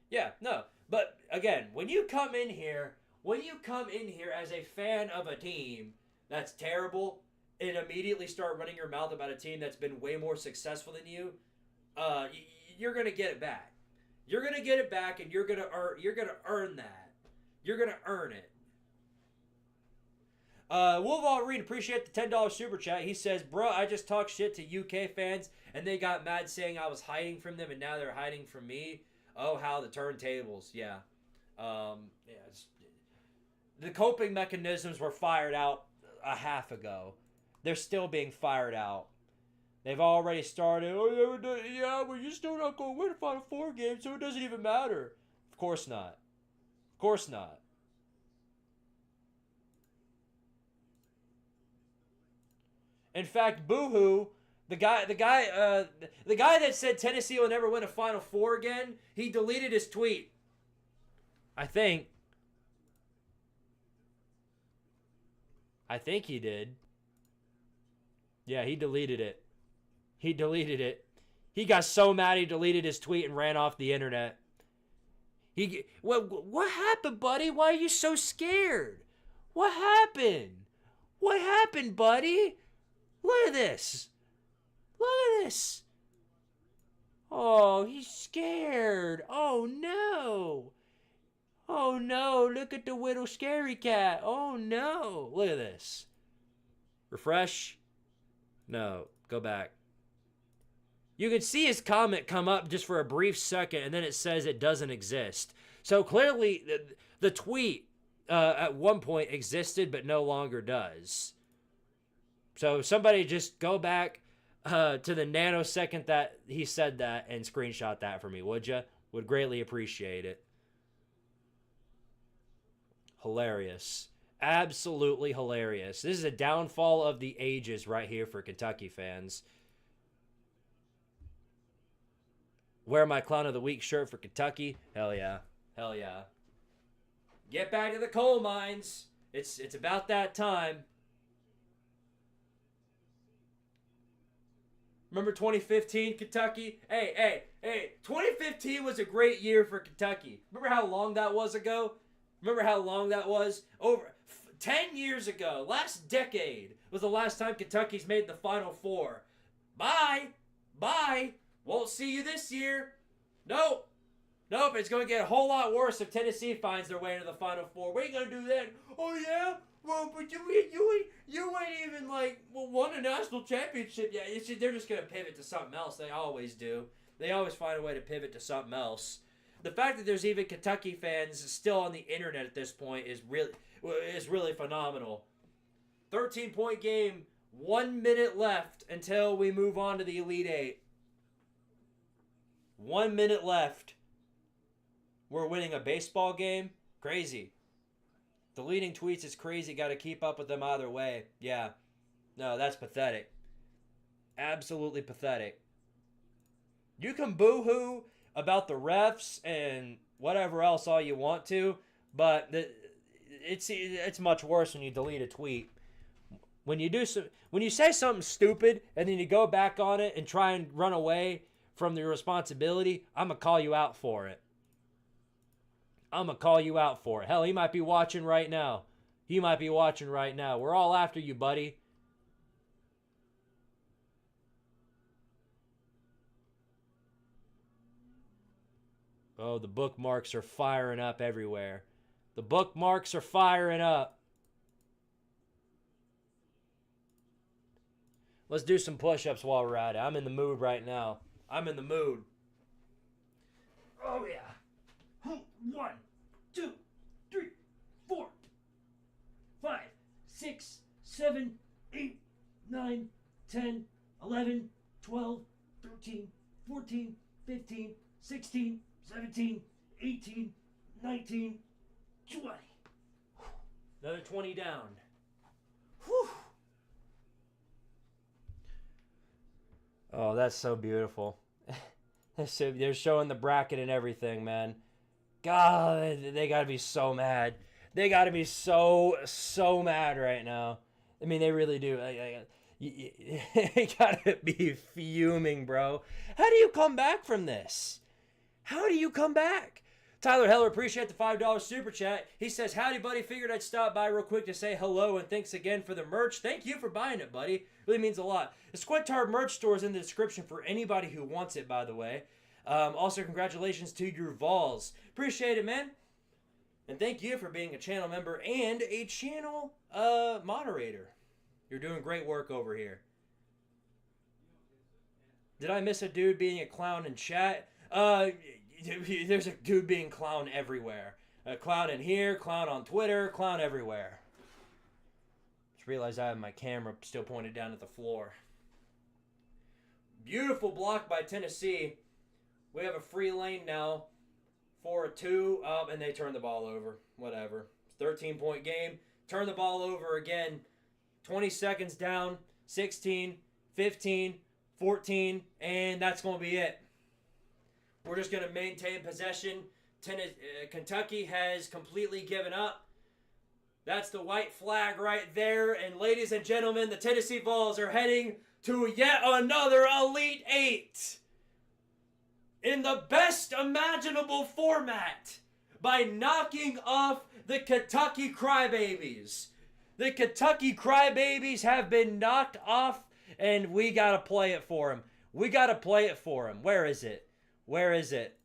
Yeah, no. But, again, when you come in here as a fan of a team that's terrible and immediately start running your mouth about a team that's been way more successful than you, you're going to get it back. You're going to get it back, and you're going to earn that. You're going to earn it. Wolf Reed, appreciate the $10 super chat. He says, bro, I just talked shit to UK fans, and they got mad saying I was hiding from them, and now they're hiding from me. Oh, how the turntables. Yeah. The coping mechanisms were fired out a half ago. They're still being fired out. They've already started, yeah, but you're still not going to win a Final Four game, so it doesn't even matter. Of course not. Of course not. In fact, Boohoo, the guy that said Tennessee will never win a Final Four again, he deleted his tweet. I think he did. Yeah, he deleted it. He got so mad he deleted his tweet and ran off the internet. What happened, buddy? Why are you so scared? What happened? What happened, buddy? Look at this. Look at this. Oh, he's scared. Oh, no. Oh, no. Look at the little scary cat. Oh, no. Look at this. Refresh. No. Go back. You can see his comment come up just for a brief second, and then it says it doesn't exist. So clearly, the tweet at one point existed, but no longer does. So somebody just go back to the nanosecond that he said that and screenshot that for me, would you? Would greatly appreciate it. Hilarious. Absolutely hilarious. This is a downfall of the ages right here for Kentucky fans. Wear my Clown of the Week shirt for Kentucky. Hell yeah. Hell yeah. Get back to the coal mines. It's about that time. Remember 2015 Kentucky? Hey, 2015 was a great year for Kentucky. Remember how long that was ago? Remember how long that was? Over 10 years ago. Last decade was the last time Kentucky's made the Final Four. Bye. Won't see you this year. Nope. It's going to get a whole lot worse if Tennessee finds their way into the Final Four. What are you going to do then? Oh, yeah? Well, but you ain't even, won a national championship yet. They're just going to pivot to something else. They always do. They always find a way to pivot to something else. The fact that there's even Kentucky fans still on the internet at this point is really phenomenal. 13-point game, 1 minute left until we move on to the Elite Eight. 1 minute left. We're winning a baseball game? Crazy. Deleting tweets is crazy. Got to keep up with them either way. Yeah. No, that's pathetic. Absolutely pathetic. You can boo-hoo about the refs and whatever else all you want to, but it's much worse when you delete a tweet. When you say something stupid and then you go back on it and try and run away from the responsibility, I'm going to call you out for it. Hell, he might be watching right now. We're all after you, buddy. Oh, the bookmarks are firing up everywhere. Let's do some push-ups while we're at it. I'm in the mood right now. Oh, yeah. 1, 2, 3, 4, 5, 6, 7, 8, 9, 10, 11, 12, 13, 14, 15, 16, 17, 18, 19, 20. Another 20 down. Whew. Oh, that's so beautiful. They're showing the bracket and everything, man. God, they gotta be so mad. They gotta be so mad right now. I mean, they really do. You gotta be fuming, bro. How do you come back from this? Tyler Heller, appreciate the $5 super chat. He says, howdy, buddy. Figured I'd stop by real quick to say hello and thanks again for the merch. Thank you for buying it, buddy. Really means a lot. The Squidtard merch store is in the description for anybody who wants it, by the way. Also, congratulations to your Vols. Appreciate it, man. And thank you for being a channel member and a channel moderator. You're doing great work over here. Did I miss a dude being a clown in chat? There's a dude being clown everywhere. A clown in here, clown on Twitter, clown everywhere. Just realized I have my camera still pointed down at the floor. Beautiful block by Tennessee. We have a free lane now for a 2, and they turn the ball over. Whatever. 13-point game. Turn the ball over again. 20 seconds down. 16, 15, 14, and that's going to be it. We're just going to maintain possession. Kentucky has completely given up. That's the white flag right there. And ladies and gentlemen, the Tennessee Vols are heading to yet another Elite Eight in the best imaginable format by knocking off the Kentucky Crybabies. The Kentucky Crybabies have been knocked off, and we got to play it for them. Where is it?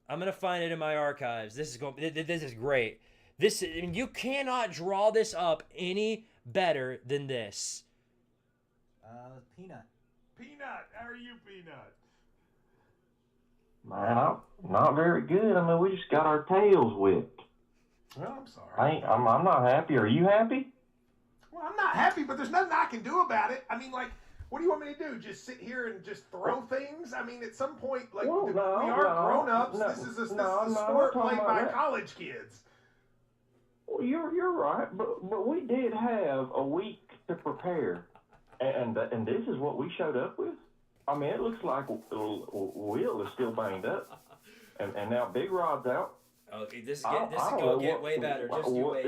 I'm going to find it in my archives. This is great. You cannot draw this up any better than this. Peanut. Peanut, how are you, Peanut? Man, not very good. I mean, we just got our tails whipped. Well, I'm sorry. I'm not happy. Are you happy? Well, I'm not happy, but there's nothing I can do about it. I mean, what do you want me to do? Just sit here and just throw things? I mean, at some point, we are grown-ups. No, this is a sport played by college kids. Well, you're right, but we did have a week to prepare, and this is what we showed up with. I mean, it looks like Will is still banged up, and now Big Rod's out. Okay, this is gonna get way better. Just you wait.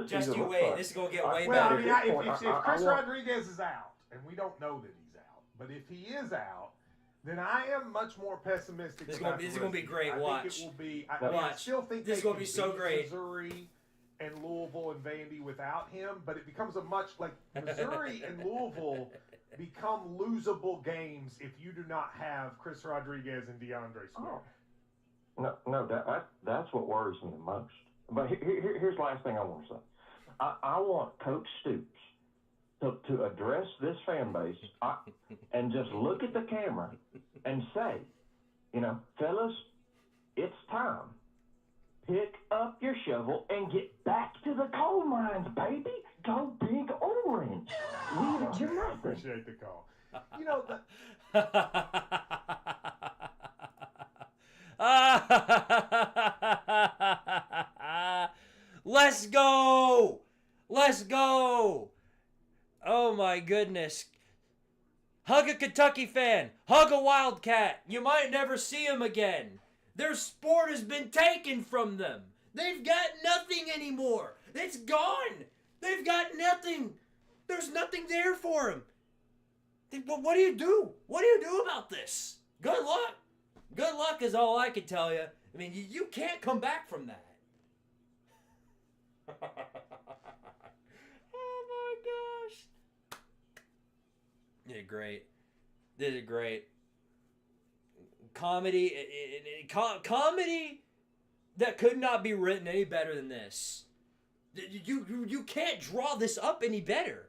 Just you wait. This is gonna get way better. I mean, if Chris Rodriguez is out, and we don't know that he's out, But if he is out, then I am much more pessimistic. This is going to be great. I think it will be. I still think this is going to be so great. Missouri and Louisville and Vandy without him, but it becomes a much like Missouri and Louisville become losable games if you do not have Chris Rodriguez and DeAndre Swift. No, that's what worries me the most. But here's the last thing I want to say. I want Coach Stoops to address this fan base and just look at the camera and say, fellas, it's time. Pick up your shovel and get back to the coal mines, baby. Go Big Orange. Leave it to nothing. I appreciate the call. Let's go! Let's go! Oh my goodness. Hug a Kentucky fan. Hug a Wildcat. You might never see them again. Their sport has been taken from them. They've got nothing anymore. It's gone. They've got nothing. There's nothing there for them. What do you do? What do you do about this? Good luck. Good luck is all I can tell you. I mean, you can't come back from that. Oh my gosh. They did great. They did great. Comedy that could not be written any better than this. You can't draw this up any better.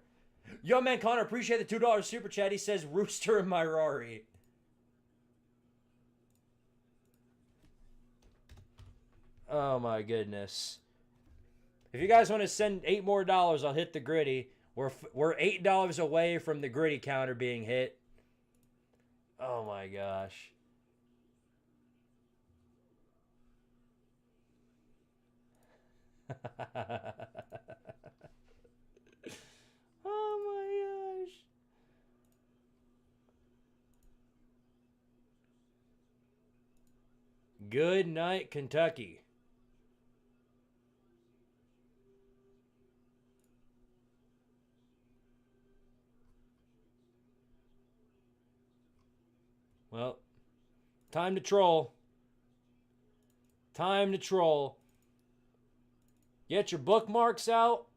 Young man Connor, appreciate the $2 super chat. He says Rooster in my Rari. Oh my goodness. If you guys want to send $8 more, I'll hit the gritty. We're $8 away from the gritty counter being hit. Oh my gosh. Oh my gosh. Good night, Kentucky. Well, time to troll. Time to troll. Get your bookmarks out.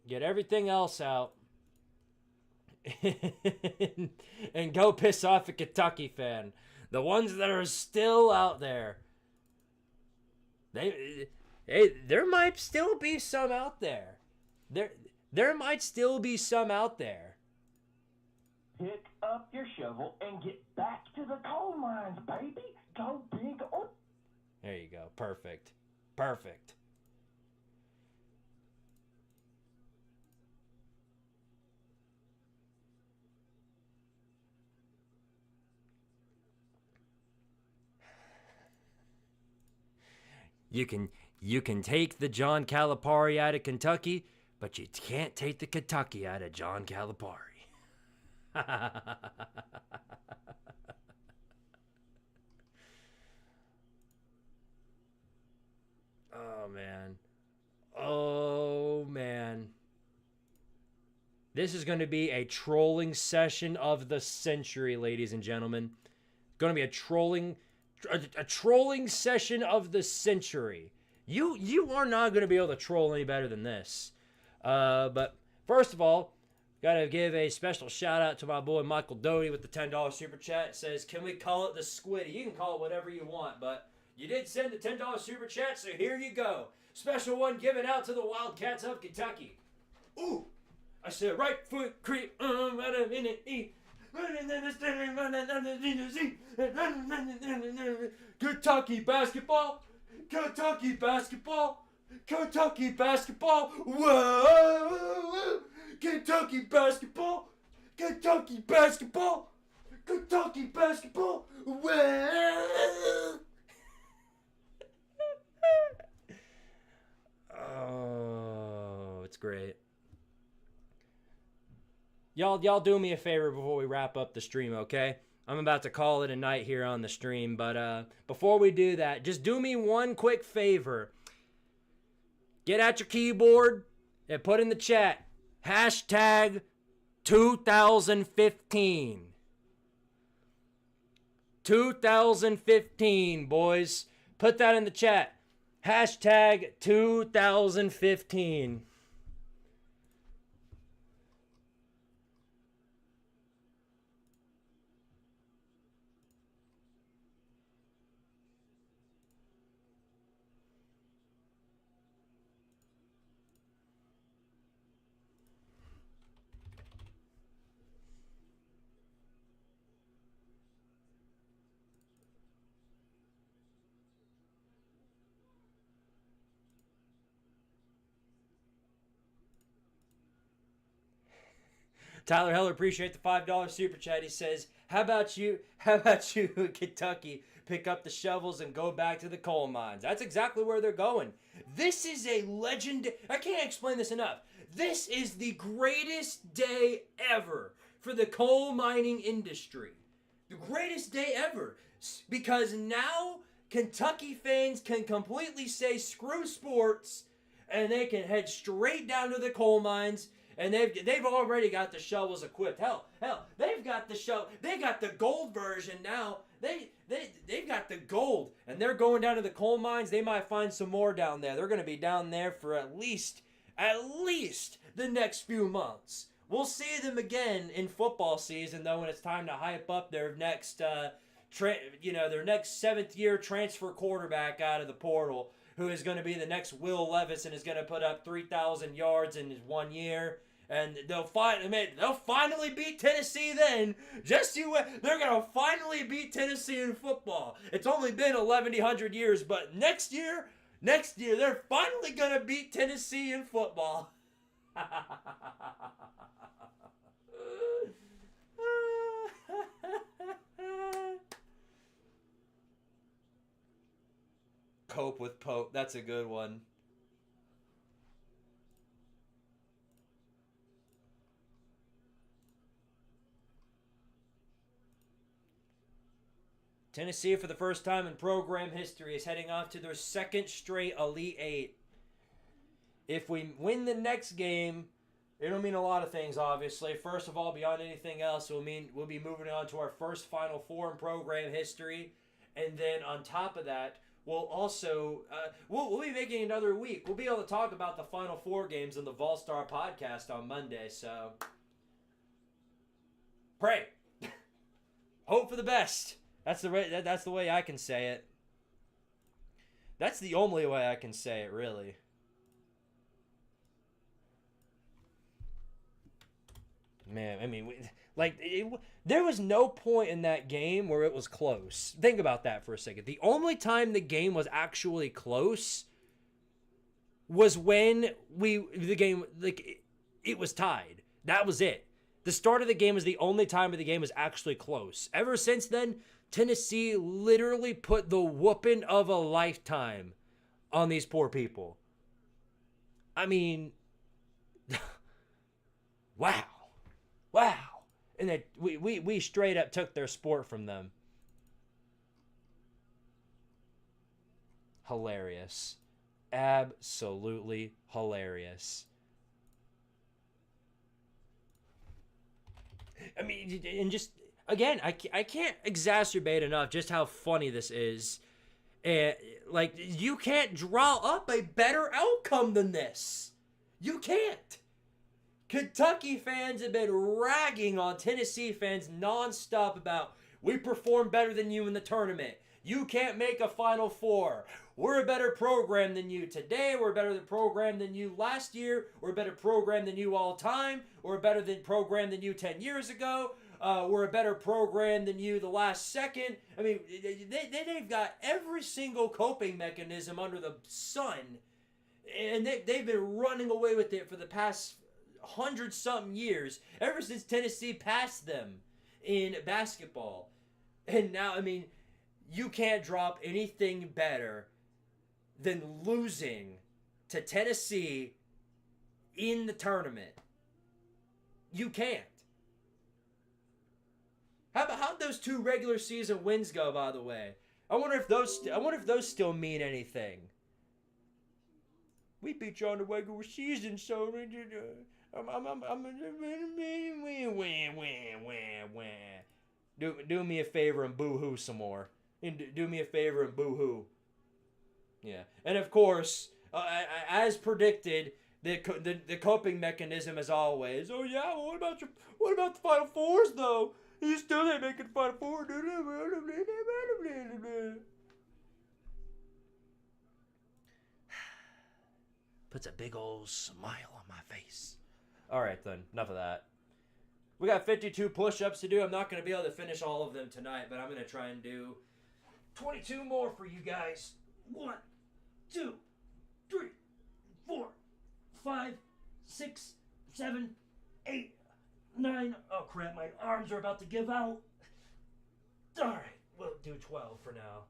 Get everything else out. And go piss off a Kentucky fan. The ones that are still out there. There might still be some out there. There might still be some out there. Pick up your shovel and get back to the coal mines, baby. Go Big Orange. There you go. Perfect. Perfect. You can take the John Calipari out of Kentucky, but you can't take the Kentucky out of John Calipari. Oh man. Oh man. This is going to be a trolling session of the century, ladies and gentlemen. It's going to be a trolling session of the century. You are not going to be able to troll any better than this. But first of all, gotta give a special shout out to my boy Michael Doty with the $10 super chat. It says, can we call it the Squiddy? You can call it whatever you want, but you did send the $10 super chat, so here you go. Special one given out to the Wildcats of Kentucky. Ooh, I said right foot creep, Kentucky basketball, Kentucky basketball, Kentucky basketball, whoa, Kentucky basketball, Kentucky basketball, Kentucky basketball, whoa. Oh, it's great. Y'all do me a favor before we wrap up the stream, okay? I'm about to call it a night here on the stream, but before we do that, just do me one quick favor. Get out your keyboard and put in the chat, hashtag 2015. 2015, boys. Put that in the chat. Hashtag 2015. Tyler Heller, appreciate the $5 super chat. He says, how about you, Kentucky, pick up the shovels and go back to the coal mines? That's exactly where they're going. This is a legend. I can't explain this enough. This is the greatest day ever for the coal mining industry. The greatest day ever. Because now Kentucky fans can completely say screw sports and they can head straight down to the coal mines. And they've already got the shovels equipped. Hell, they've got the shovel. They got the gold version now. They've got the gold, and they're going down to the coal mines. They might find some more down there. They're going to be down there for at least the next few months. We'll see them again in football season, though, when it's time to hype up their next, their next seventh-year transfer quarterback out of the portal, who is going to be the next Will Levis and is going to put up 3,000 yards in his 1 year. And they'll finally beat Tennessee then. Just you wait. They're going to finally beat Tennessee in football. It's only been 1,100 years, but next year, they're finally going to beat Tennessee in football. Cope with Pope. That's a good one. Tennessee, for the first time in program history, is heading off to their second straight Elite Eight. If we win the next game, it'll mean a lot of things, obviously. First of all, beyond anything else, we'll be moving on to our first Final Four in program history. And then on top of that, we'll also we'll be making another week. We'll be able to talk about the Final Four games in the Vol-Star podcast on Monday. So pray, hope for the best. That's the way I can say it. That's the only way I can say it, really. Man, I mean, there was no point in that game where it was close. Think about that for a second. The only time the game was actually close was when it was tied. That was it. The start of the game was the only time the game was actually close. Ever since then, Tennessee literally put the whooping of a lifetime on these poor people. I mean, wow. And that we straight up took their sport from them. Hilarious. Absolutely hilarious. I mean, and just, again, I can't exacerbate enough just how funny this is. You can't draw up a better outcome than this. You can't. Kentucky fans have been ragging on Tennessee fans nonstop about, we perform better than you in the tournament. You can't make a Final Four. We're a better program than you today. We're a better program than you last year. We're a better program than you all time. We're a better program than you 10 years ago. We're a better program than you the last second. I mean, they've got every single coping mechanism under the sun. And they've been running away with it for the past 100-something years, ever since Tennessee passed them in basketball. And now, I mean, you can't drop anything better than losing to Tennessee in the tournament. You can't. How'd those 2 regular season wins go, by the way? I wonder if those still mean anything. We beat you on the regular season, so Do me a favor and boo-hoo some more. Do me a favor and boo-hoo. Yeah. And of course, as predicted, the coping mechanism as always. Oh yeah, well, what about the Final Fours though? You still ain't making the Final Four. Puts a big old smile on my face. All right then, enough of that. We got 52 push-ups to do. I'm not going to be able to finish all of them tonight, but I'm going to try and do 22 more for you guys. 1, 2, 3, 4, 5, 6, 7, 8, 9. Oh crap, my arms are about to give out. Alright, we'll do 12 for now.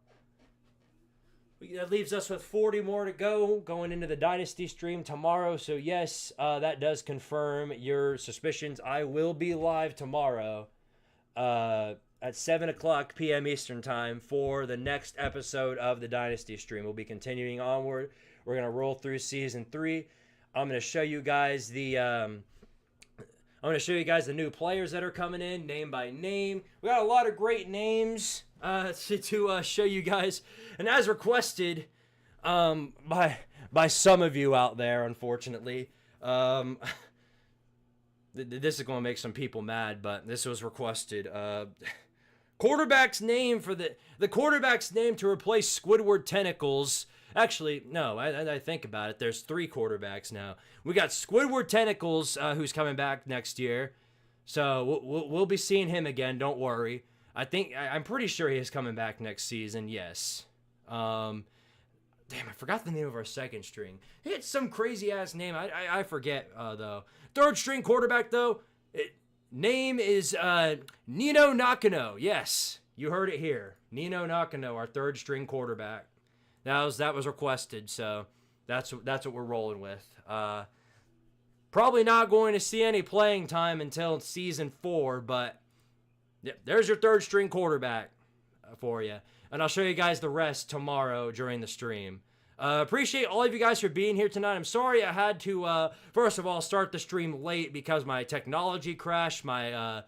That leaves us with 40 more to go, going into the Dynasty stream tomorrow. So yes, that does confirm your suspicions. I will be live tomorrow at 7 o'clock p.m. Eastern Time for the next episode of the Dynasty stream. We'll be continuing onward. We're going to roll through Season 3. I'm going to show you guys the new players that are coming in, name by name. We got a lot of great names to show you guys, and as requested by some of you out there, unfortunately, this is going to make some people mad, but this was requested. Quarterback's name for the quarterback's name to replace Squidward Tentacles. Actually, no, I think about it. There's 3 quarterbacks now. We got Squidward Tentacles, who's coming back next year. So we'll be seeing him again. Don't worry. I'm pretty sure he is coming back next season. Yes. Damn, I forgot the name of our second string. He had some crazy ass name. I forget though. Third string quarterback though. Name is Nino Nakano. Yes, you heard it here. Nino Nakano, our third string quarterback. That was requested, so that's what we're rolling with. Probably not going to see any playing time until Season 4, but yeah, there's your third string quarterback for you. And I'll show you guys the rest tomorrow during the stream. Appreciate all of you guys for being here tonight. I'm sorry I had to, first of all, start the stream late because my technology crashed. My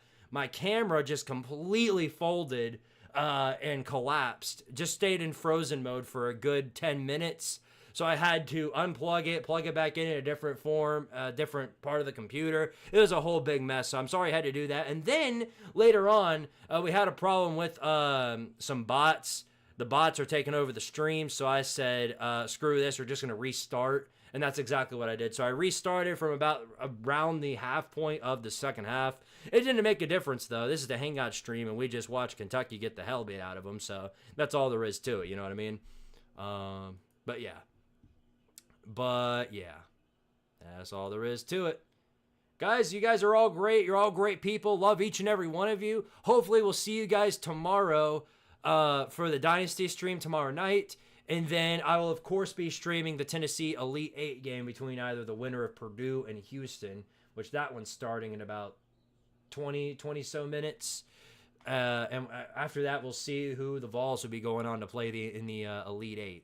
camera just completely folded and collapsed. Just stayed in frozen mode for a good 10 minutes. So I had to unplug it, plug it back in a different form, different part of the computer. It was a whole big mess, so I'm sorry I had to do that. And then later on, we had a problem with some bots. The bots are taking over the stream, so I said, screw this, we're just going to restart. And that's exactly what I did. So I restarted from about around the half point of the second half. It didn't make a difference, though. This is the Hangout stream, and we just watched Kentucky get the hell beat out of them. So that's all there is to it, you know what I mean? But yeah, that's all there is to it. Guys, you guys are all great. You're all great people. Love each and every one of you. Hopefully we'll see you guys tomorrow for the Dynasty stream tomorrow night. And then I will, of course, be streaming the Tennessee Elite 8 game between either the winner of Purdue and Houston, which that one's starting in about 20 so minutes. And after that, we'll see who the Vols will be going on to play in the Elite 8.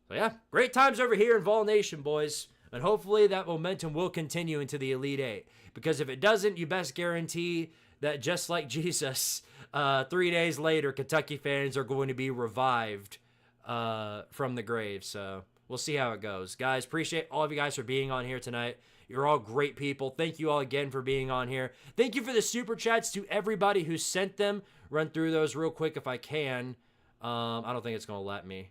So yeah, great times over here in Vol Nation, boys. And hopefully that momentum will continue into the Elite 8. Because if it doesn't, you best guarantee that just like Jesus, 3 days later, Kentucky fans are going to be revived from the grave. So we'll see how it goes. Guys, appreciate all of you guys for being on here tonight. You're all great people. Thank you all again for being on here. Thank you for the super chats to everybody who sent them. Run through those real quick if I can. I don't think it's going to let me.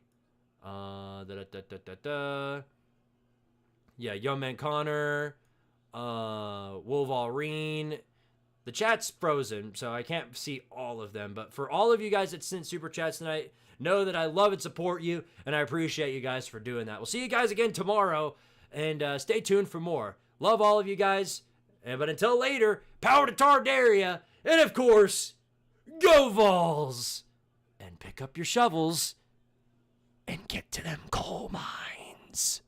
Yeah, Young Man Connor, Wolverine. The chat's frozen, so I can't see all of them. But for all of you guys that sent super chats tonight, know that I love and support you, and I appreciate you guys for doing that. We'll see you guys again tomorrow, and stay tuned for more. Love all of you guys, but until later, power to Tardaria, and of course, go Vols! And pick up your shovels and get to them coal mines.